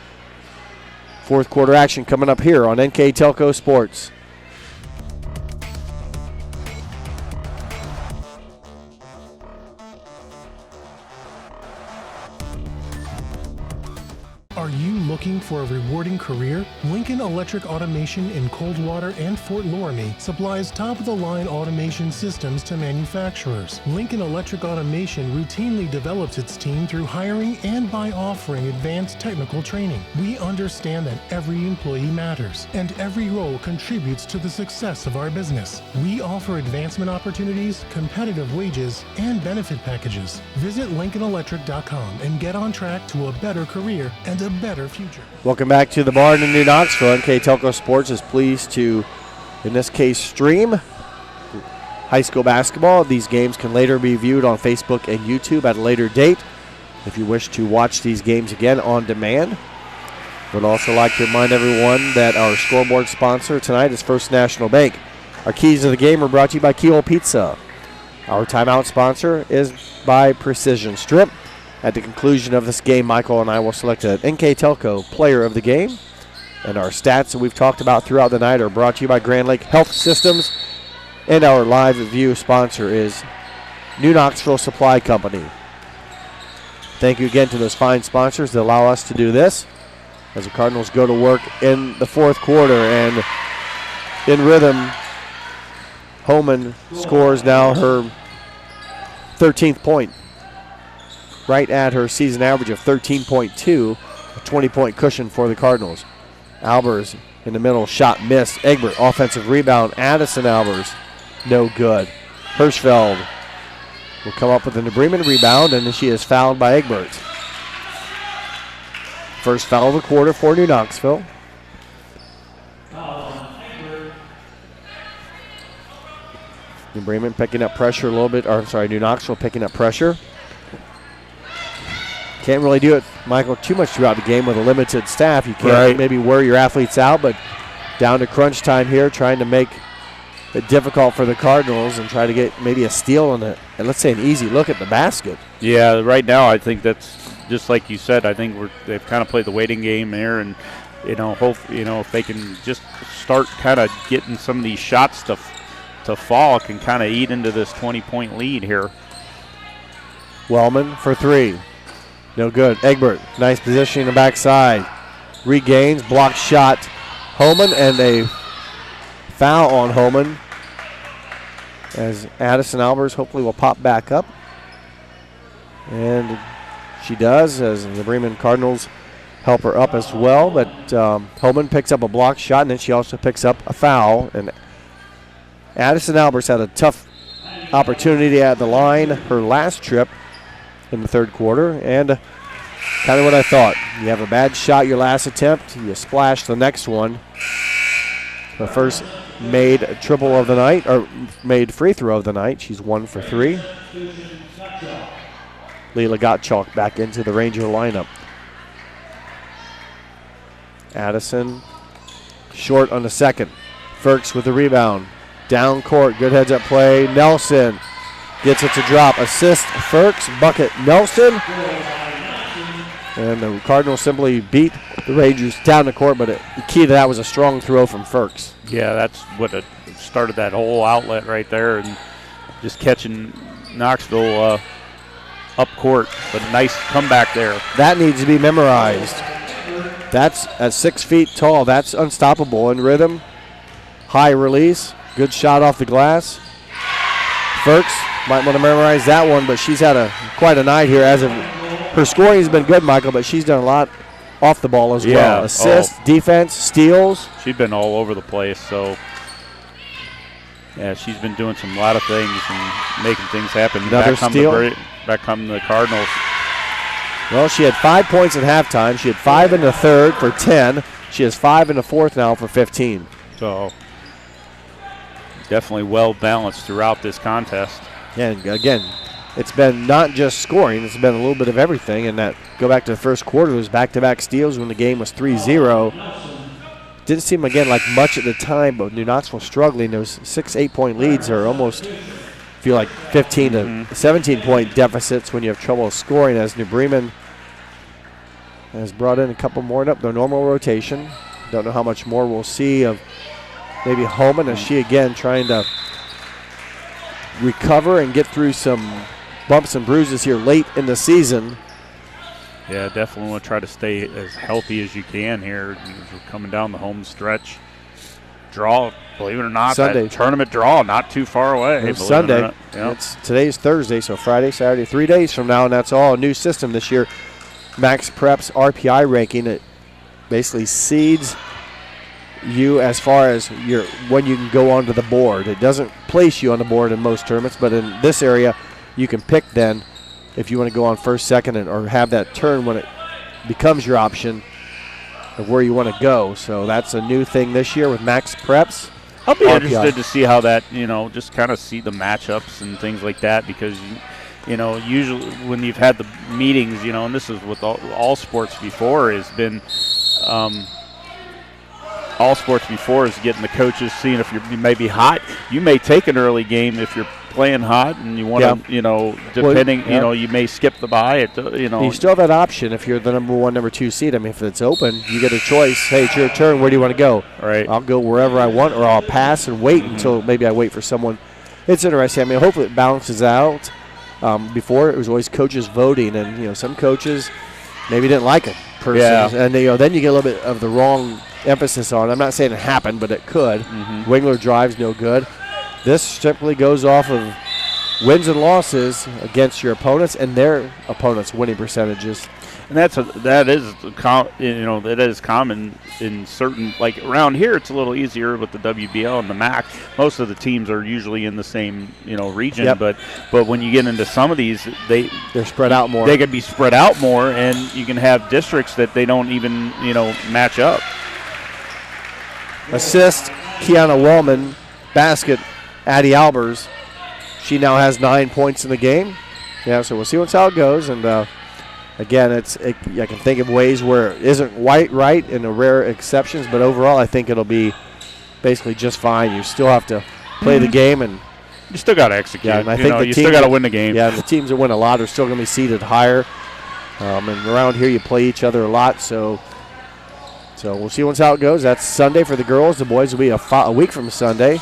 Speaker 1: Fourth quarter action coming up here on NK Telco Sports.
Speaker 12: Are you looking for a rewarding career? Lincoln Electric Automation in Coldwater and Fort Loramie supplies top-of-the-line automation systems to manufacturers. Lincoln Electric Automation routinely develops its team through hiring and by offering advanced technical training. We understand that every employee matters, and every role contributes to the success of our business. We offer advancement opportunities, competitive wages, and benefit packages. Visit LincolnElectric.com and get on track to a better career and a better future.
Speaker 1: Welcome back to the barn in New Knoxville. NK Telco Sports is pleased to, in this case, stream high school basketball. These games can later be viewed on Facebook and YouTube at a later date if you wish to watch these games again on demand. Would also like to remind everyone that our scoreboard sponsor tonight is First National Bank. Our keys to the game are brought to you by Keel Pizza. Our timeout sponsor is by Precision Strip. At the conclusion of this game, Michael and I will select an NK Telco player of the game. And our stats that we've talked about throughout the night are brought to you by Grand Lake Health Systems. And our live view sponsor is New Knoxville Supply Company. Thank you again to those fine sponsors that allow us to do this as the Cardinals go to work in the fourth quarter. And in rhythm, Homan scores now her 13th point. Right at her season average of 13.2, a 20-point cushion for the Cardinals. Albers in the middle, shot missed. Egbert, offensive rebound. Addison Albers, no good. Hirschfeld will come up with a New Bremen rebound, and she is fouled by Egbert. First foul of the quarter for New Knoxville. New Bremen picking up pressure a little bit, or I'm sorry, New Knoxville picking up pressure. Can't really do it, Michael, too much throughout the game with a limited staff. You can't maybe wear your athletes out, but down to crunch time here, trying to make it difficult for the Cardinals and try to get maybe a steal and let's say an easy look at the basket.
Speaker 2: Yeah, right now I think that's just like you said. I think they've kind of played the waiting game there, and if they can just start kind of getting some of these shots to fall, can kind of eat into this 20-point lead here.
Speaker 1: Wellman for three. No good. Egbert, nice position in the backside. Regains, blocked shot. Homan, and a foul on Homan as Addison Albers hopefully will pop back up. And she does, as the Bremen Cardinals help her up as well. But Homan picks up a blocked shot, and then she also picks up a foul. And Addison Albers had a tough opportunity at the line her last trip in the third quarter, and kind of what I thought. You have a bad shot your last attempt, you splash the next one. The first made triple of the night, or made free throw of the night. She's 1 for 3. Leila Gottschalk back into the Ranger lineup. Addison short on the second. Ferks with the rebound. Down court, good heads up play. Nelson gets it to drop. Assist Ferks, bucket Nelson. And the Cardinals simply beat the Rangers down the court, but the key to that was a strong throw from Ferks.
Speaker 2: Yeah, that's what started that whole outlet right there, and just catching Knoxville up court. But nice comeback there.
Speaker 1: That needs to be memorized. That's at 6 feet tall. That's unstoppable in rhythm. High release. Good shot off the glass. Ferks might want to memorize that one, but she's had quite a night here. As of her scoring has been good, Michael, but she's done a lot off the ball as well. Assists, defense, steals.
Speaker 2: She's been all over the place. So, yeah, she's been doing a lot of things and making things happen.
Speaker 1: Another steal.
Speaker 2: Back come the Cardinals.
Speaker 1: Well, she had 5 points at halftime. She had 5 in the third for 10. She has 5 in the fourth now for 15.
Speaker 2: So, definitely well balanced throughout this contest.
Speaker 1: And again, it's been not just scoring, it's been a little bit of everything. And that, go back to the first quarter, those back-to-back steals when the game was 3-0. Didn't seem, again, like much at the time, but New Knoxville struggling. Those 6, 8-point leads are almost feel like 15 to 17-point deficits when you have trouble scoring, as New Bremen has brought in a couple more up their normal rotation. Don't know how much more we'll see of maybe Holman, as she again trying to recover and get through some bumps and bruises here late in the season.
Speaker 2: Yeah, definitely want to try to stay as healthy as you can here. We're coming down the home stretch. Draw, believe it or not,
Speaker 1: Sunday.
Speaker 2: That tournament draw not too far away.
Speaker 1: It's Sunday.
Speaker 2: Yep.
Speaker 1: Today's Thursday, so Friday, Saturday, 3 days from now, and that's all a new system this year. Max Prep's RPI ranking, it basically seeds you as far as when you can go onto the board. It doesn't place you on the board in most tournaments, but in this area, you can pick then if you want to go on first, second, or have that turn when it becomes your option of where you want to go. So that's a new thing this year with Max Preps.
Speaker 2: I'll be
Speaker 1: RPI.
Speaker 2: interested to see how that, just kind of see the matchups and things like that, because usually when you've had the meetings, and this is with all sports before, has been all sports before is getting the coaches seeing if you may be hot. You may take an early game if you're playing hot and you want to, depending, you may skip the bye.
Speaker 1: You still have that option if you're the number 1, number 2 seed. I mean, if it's open, you get a choice. Hey, it's your turn. Where do you want to go?
Speaker 2: Right.
Speaker 1: I'll go wherever I want, or I'll pass and wait until maybe I wait for someone. It's interesting. I mean, hopefully it balances out. Before, it was always coaches voting, and, some coaches maybe didn't like a person.
Speaker 2: Yeah.
Speaker 1: And, then you get a little bit of the wrong emphasis on it. I'm not saying it happened, but it could. Wingler drives no good. This simply goes off of wins and losses against your opponents and their opponents' winning percentages.
Speaker 2: And that is common in certain, like around here it's a little easier with the WBL and the MAC. Most of the teams are usually in the same region,
Speaker 1: Yep.
Speaker 2: but when you get into some of these,
Speaker 1: they're spread out more.
Speaker 2: They can be spread out more, and you can have districts that they don't even match up.
Speaker 1: Assist, Kiana Wellman. Basket, Addie Albers. She now has 9 points in the game. Yeah, so we'll see how it goes. And again, I can think of ways where it isn't right in the rare exceptions, but overall I think it'll be basically just fine. You still have to play the game, and
Speaker 2: you still got to execute.
Speaker 1: Yeah, and I think
Speaker 2: you still got to win the game.
Speaker 1: Yeah, and the teams that win a lot are still going to be seated higher. And around here you play each other a lot, so we'll see how it goes. That's Sunday for the girls. The boys will be a week from Sunday,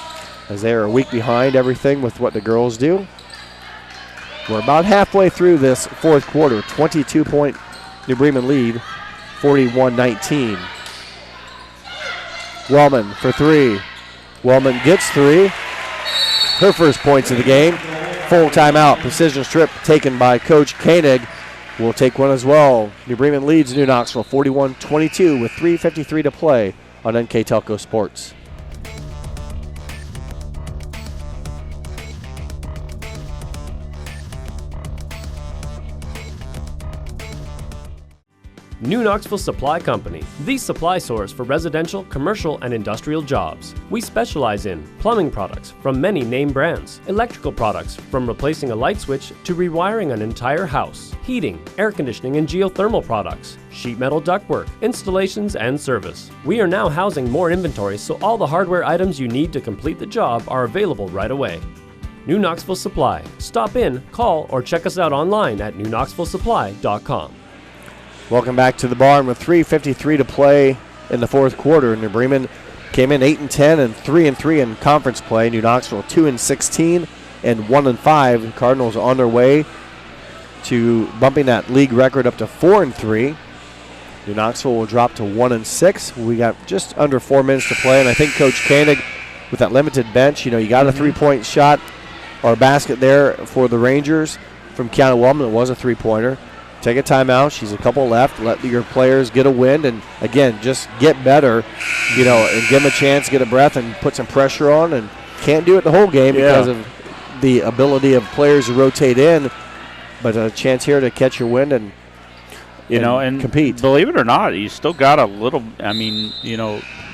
Speaker 1: as they are a week behind everything with what the girls do. We're about halfway through this fourth quarter. 22-point New Bremen lead, 41-19. Wellman for 3. Wellman gets 3. Her first points of the game. Full timeout. Precision strip taken by Coach Koenig. We'll take one as well. New Bremen leads New Knoxville 41-22 with 3:53 to play on NK Telco Sports.
Speaker 13: New Knoxville Supply Company, the supply source for residential, commercial, and industrial jobs. We specialize in plumbing products from many name brands, electrical products from replacing a light switch to rewiring an entire house, heating, air conditioning, and geothermal products, sheet metal ductwork, installations, and service. We are now housing more inventory, so all the hardware items you need to complete the job are available right away. New Knoxville Supply. Stop in, call, or check us out online at newknoxvillesupply.com.
Speaker 1: Welcome back to the barn with 3:53 to play in the fourth quarter. New Bremen came in 8-10 and 3-3 in conference play. New Knoxville 2-16 and 1-5. The Cardinals on their way to bumping that league record up to 4-3. New Knoxville will drop to 1-6. We got just under 4 minutes to play, and I think Coach Koenig, with that limited bench, you got a 3-point shot or a basket there for the Rangers from Kiana Wellman. It was a 3-pointer. Take a timeout. She's a couple left. Let your players get a wind, and again, just get better, and give them a chance, get a breath, and put some pressure on. And can't do it the whole game because of the ability of players to rotate in, but a chance here to catch your wind and compete.
Speaker 2: Believe it or not, you still got a little. I mean,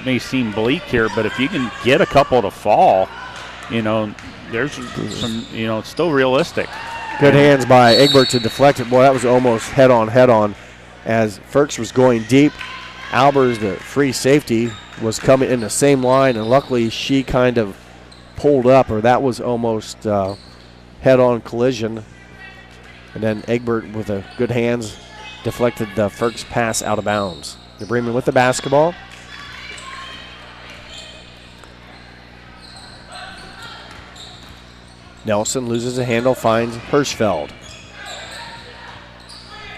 Speaker 2: may seem bleak here, but if you can get a couple to fall, there's some. It's still realistic.
Speaker 1: Good hands by Egbert to deflect it. Boy, that was almost head-on as Ferks was going deep. Albers, the free safety, was coming in the same line, and luckily she kind of pulled up, or that was almost head-on collision. And then Egbert, with a good hands, deflected the Ferks pass out of bounds. The Bremen with the basketball. Nelson loses a handle, finds Hirschfeld.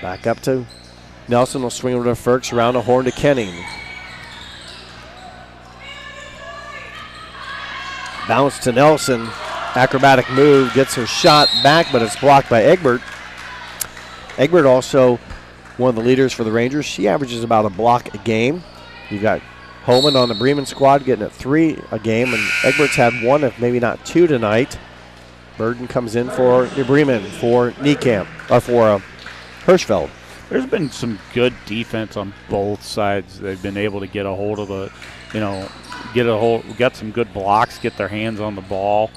Speaker 1: Back up to Nelson, will swing over to Ferks, around the horn to Kenning. Bounce to Nelson, acrobatic move, gets her shot back, but it's blocked by Egbert. Egbert also one of the leaders for the Rangers. She averages about a block a game. You've got Holman on the Bremen squad getting at 3 a game, and Egbert's had 1, if maybe not 2 tonight. Burden comes in for New Bremen for Niekamp, or for Hirschfeld.
Speaker 2: There's been some good defense on both sides. They've been able to get a hold of got some good blocks, get their hands on the ball.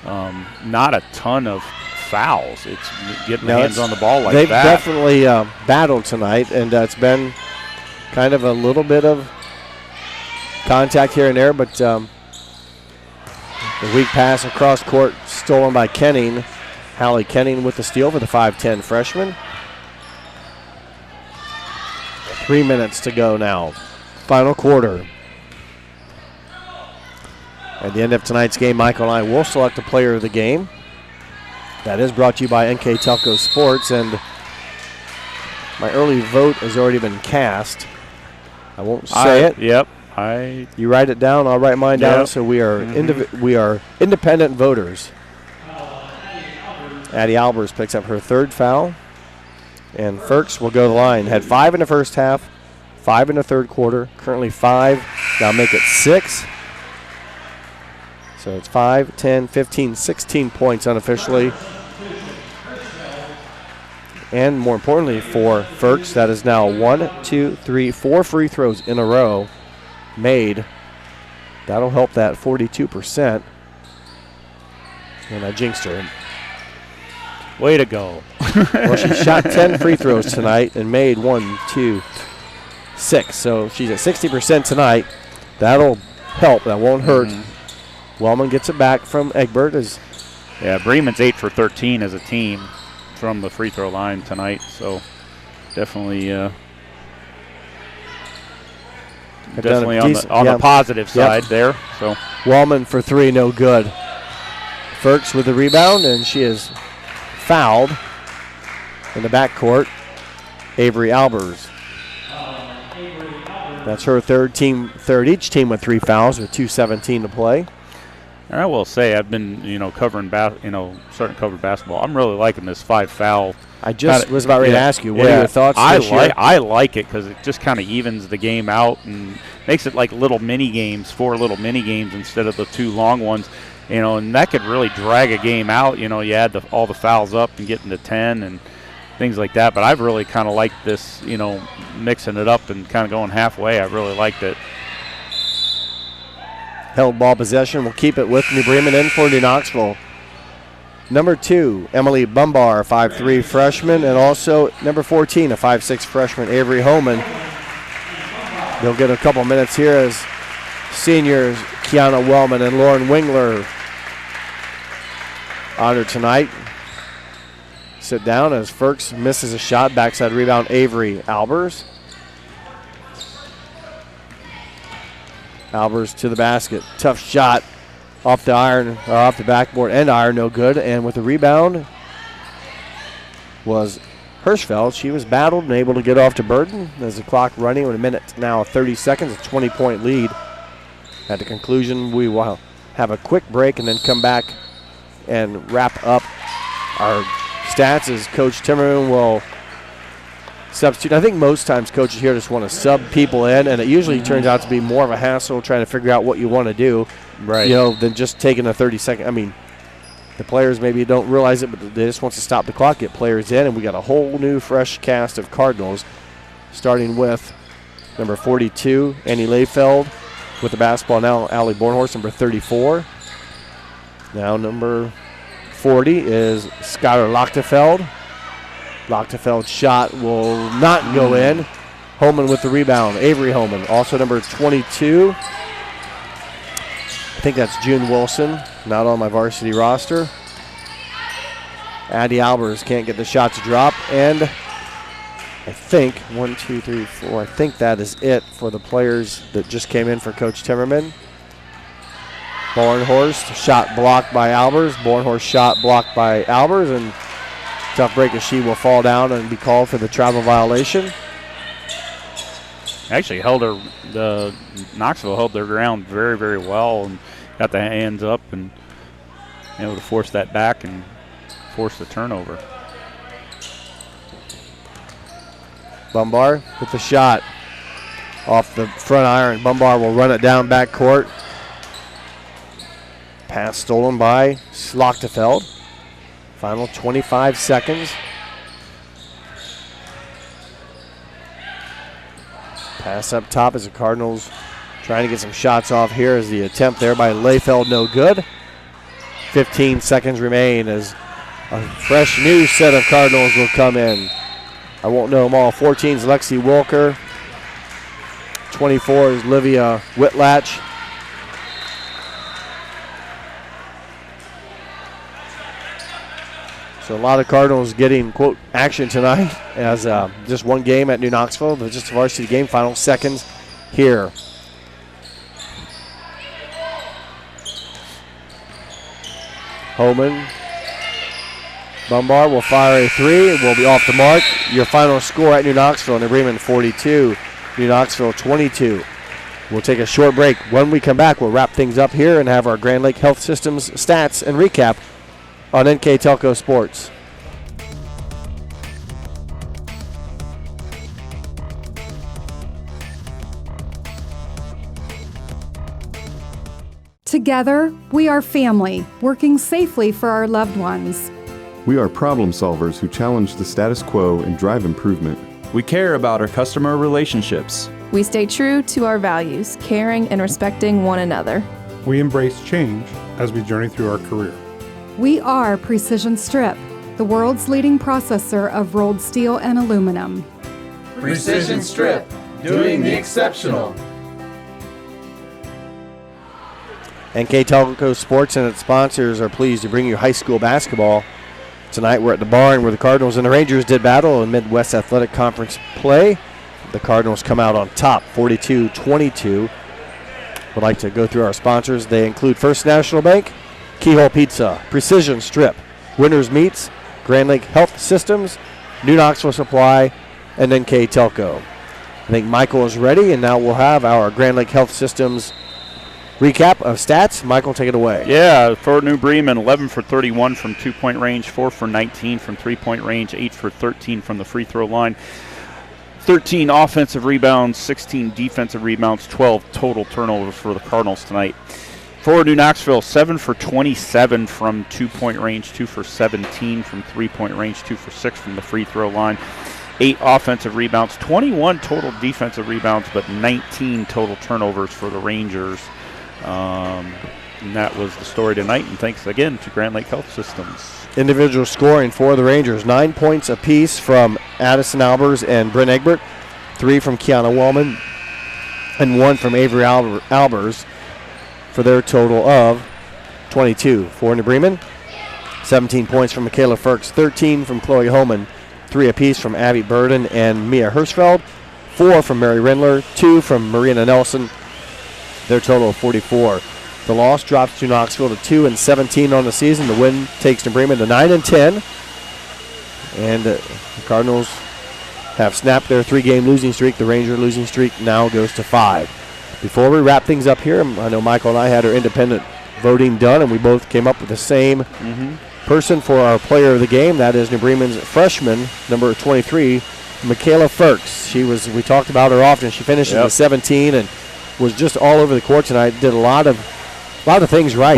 Speaker 2: Not a ton of fouls. It's getting their hands on the ball like
Speaker 1: they've
Speaker 2: that.
Speaker 1: They've definitely battled tonight, and it's been kind of a little bit of contact here and there, but the weak pass across court stolen by Kenning. Hallie Kenning with the steal for the 5'10 freshman. 3 minutes to go now. Final quarter. At the end of tonight's game, Michael and I will select a player of the game. That is brought to you by NK Telco Sports, and my early vote has already been cast. I won't say it.
Speaker 2: Yep.
Speaker 1: You write it down, I'll write mine down, so we are we are independent voters. Addie Albers picks up her 3rd foul, and Ferks will go to the line. Had 5 in the first half, 5 in the third quarter, currently 5. Now make it 6. So it's 5, 10, 15, 16 points unofficially. And more importantly for Ferks, that is now 1, 2, 3, 4 free throws in a row made. That'll help that 42%. And I jinxed her.
Speaker 2: Way to go.
Speaker 1: Well, she shot 10 free throws tonight and made 1, 2, 6. So she's at 60% tonight. That'll help. That won't hurt. Wellman gets it back from Egbert.
Speaker 2: Bremen's 8 for 13 as a team from the free throw line tonight. So definitely on the positive side there. So
Speaker 1: Wellman for 3, no good. Ferks with the rebound, and she is fouled in the backcourt. Avery Albers. That's her third. Each team with 3 fouls with 2:17 to play.
Speaker 2: And I will say, I've been starting to cover basketball. I'm really liking this 5 foul.
Speaker 1: I just was about ready to ask you, what are your thoughts this year?
Speaker 2: I like it because it just kind of evens the game out and makes it like little mini games, 4 little mini games instead of the 2 long ones. And that could really drag a game out. You add all the fouls up and get into 10 and things like that. But I've really kind of liked this, mixing it up and kind of going halfway. I really liked it.
Speaker 1: Held ball possession. We'll keep it with New Bremen in for New Knoxville. Number 2, Emily Bumbar, 5'3 freshman, and also number 14, a 5'6 freshman, Avery Holman. They'll get a couple minutes here as seniors Kiana Wellman and Lauren Wingler honored tonight. Sit down as Ferks misses a shot. Backside rebound, Avery Albers. Albers to the basket. Tough shot off the iron, or off the backboard and iron, no good. And with the rebound was Hirschfeld. She was battled and able to get off to Burden. There's the clock running with a minute now, 30 seconds, a 20-point lead. At the conclusion, we will have a quick break and then come back and wrap up our stats as Coach Timmerman will substitute. I think most times coaches here just want to sub people in, and it usually turns out to be more of a hassle trying to figure out what you want to do,
Speaker 2: right?
Speaker 1: Than just taking a 30-second. I mean, the players maybe don't realize it, but they just want to stop the clock, get players in, and we got a whole new fresh cast of Cardinals, starting with number 42, Annie Layfeld, with the basketball now, Allie Bornhorst, number 34. Now number 40 is Skylar Lochtefeld. Lochtenfeld's shot will not go in. Holman with the rebound. Avery Holman, also number 22. I think that's June Wilson, not on my varsity roster. Addie Albers can't get the shot to drop. And I think 1, 2, 3, 4. I think that is it for the players that just came in for Coach Timmerman. Bornhorst, shot blocked by Albers. Bornhorst shot blocked by Albers, and tough break as she will fall down and be called for the travel violation.
Speaker 2: Actually Knoxville held their ground very, very well and got the hands up and able to force that back and force the turnover.
Speaker 1: Bumbar with the shot off the front iron. Bumbar will run it down back court. Pass stolen by Lochtefeld. Final 25 seconds. Pass up top as the Cardinals trying to get some shots off here as the attempt there by Layfeld no good. 15 seconds remain as a fresh new set of Cardinals will come in. I won't know them all. 14 is Lexi Wilker. 24 is Livia Whitlatch. So a lot of Cardinals getting, quote, action tonight as just one game at New Knoxville, but just a varsity game. Final seconds here. Holman. Bumbar will fire a three. It will be off the mark. Your final score at New Knoxville, New Bremen 42, New Knoxville 22. We'll take a short break. When we come back, we'll wrap things up here and have our Grand Lake Health Systems stats and recap on NK Telco Sports.
Speaker 14: Together, we are family, working safely for our loved ones.
Speaker 15: We are problem solvers who challenge the status quo and drive improvement.
Speaker 16: We care about our customer relationships.
Speaker 17: We stay true to our values, caring and respecting one another.
Speaker 18: We embrace change as we journey through our career.
Speaker 14: We are Precision Strip, the world's leading processor of rolled steel and aluminum.
Speaker 19: Precision Strip, doing the exceptional.
Speaker 1: NK Telco Sports and its sponsors are pleased to bring you high school basketball. Tonight we're at the barn where the Cardinals and the Rangers did battle in Midwest Athletic Conference play. The Cardinals come out on top, 42-22. Would like to go through our sponsors. They include First National Bank, Keyhole Pizza, Precision Strip, Winners Meats, Grand Lake Health Systems, New Knoxville Supply, and NK Telco. I think Michael is ready, and now we'll have our Grand Lake Health Systems recap of stats. Michael, take it away.
Speaker 2: Yeah, for New Bremen, 11 for 31 from two-point range, 4 for 19 from three-point range, 8 for 13 from the free throw line, 13 offensive rebounds, 16 defensive rebounds, 12 total turnovers for the Cardinals tonight. For New Knoxville, 7 for 27 from two-point range, 2 for 17 from three-point range, 2 for 6 from the free throw line, 8 offensive rebounds, 21 total defensive rebounds, but 19 total turnovers for the Rangers. And that was the story tonight, and thanks again to Grand Lake Health Systems.
Speaker 1: Individual scoring for the Rangers, 9 points apiece from Addison Albers and Bryn Egbert, 3 from Kiana Wellman, and 1 from Avery Albers for their total of 22. For New Bremen, 17 points from Michaela Firks, 13 from Chloe Holman, 3 apiece from Abby Burden and Mia Hirschfeld, 4 from Mary Rindler, 2 from Marina Nelson, their total of 44. The loss drops to Knoxville to 2-17 on the season. The win takes New Bremen to 9-10. And the Cardinals have snapped their 3-game losing streak. The Ranger losing streak now goes to 5. Before we wrap things up here, I know Michael and I had our independent voting done, and we both came up with the same person for our player of the game. That is New Bremen's freshman, number 23, Michaela Firks. We talked about her often. She finished in the 17 and was just all over the court tonight. Did a lot of lot of things right.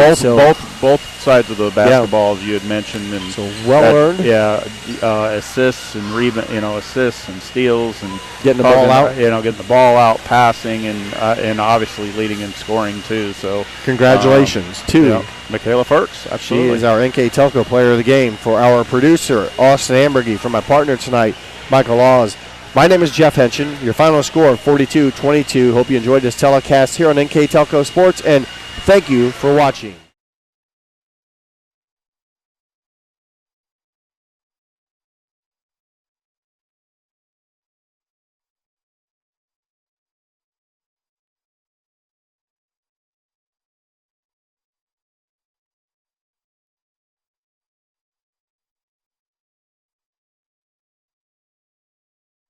Speaker 2: Both sides of the basketball, as you had mentioned, and
Speaker 1: so well earned.
Speaker 2: Yeah, assists and assists and steals and
Speaker 1: getting the ball out.
Speaker 2: Getting the ball out, passing, and obviously leading in scoring too. So
Speaker 1: congratulations to
Speaker 2: Michaela Firks. Absolutely,
Speaker 1: she is our NK Telco Player of the Game. For our producer Austin Ambergy, for my partner tonight, Michael Laws. My name is Jeff Henson. Your final score 42-22. Hope you enjoyed this telecast here on NK Telco Sports, and thank you for watching.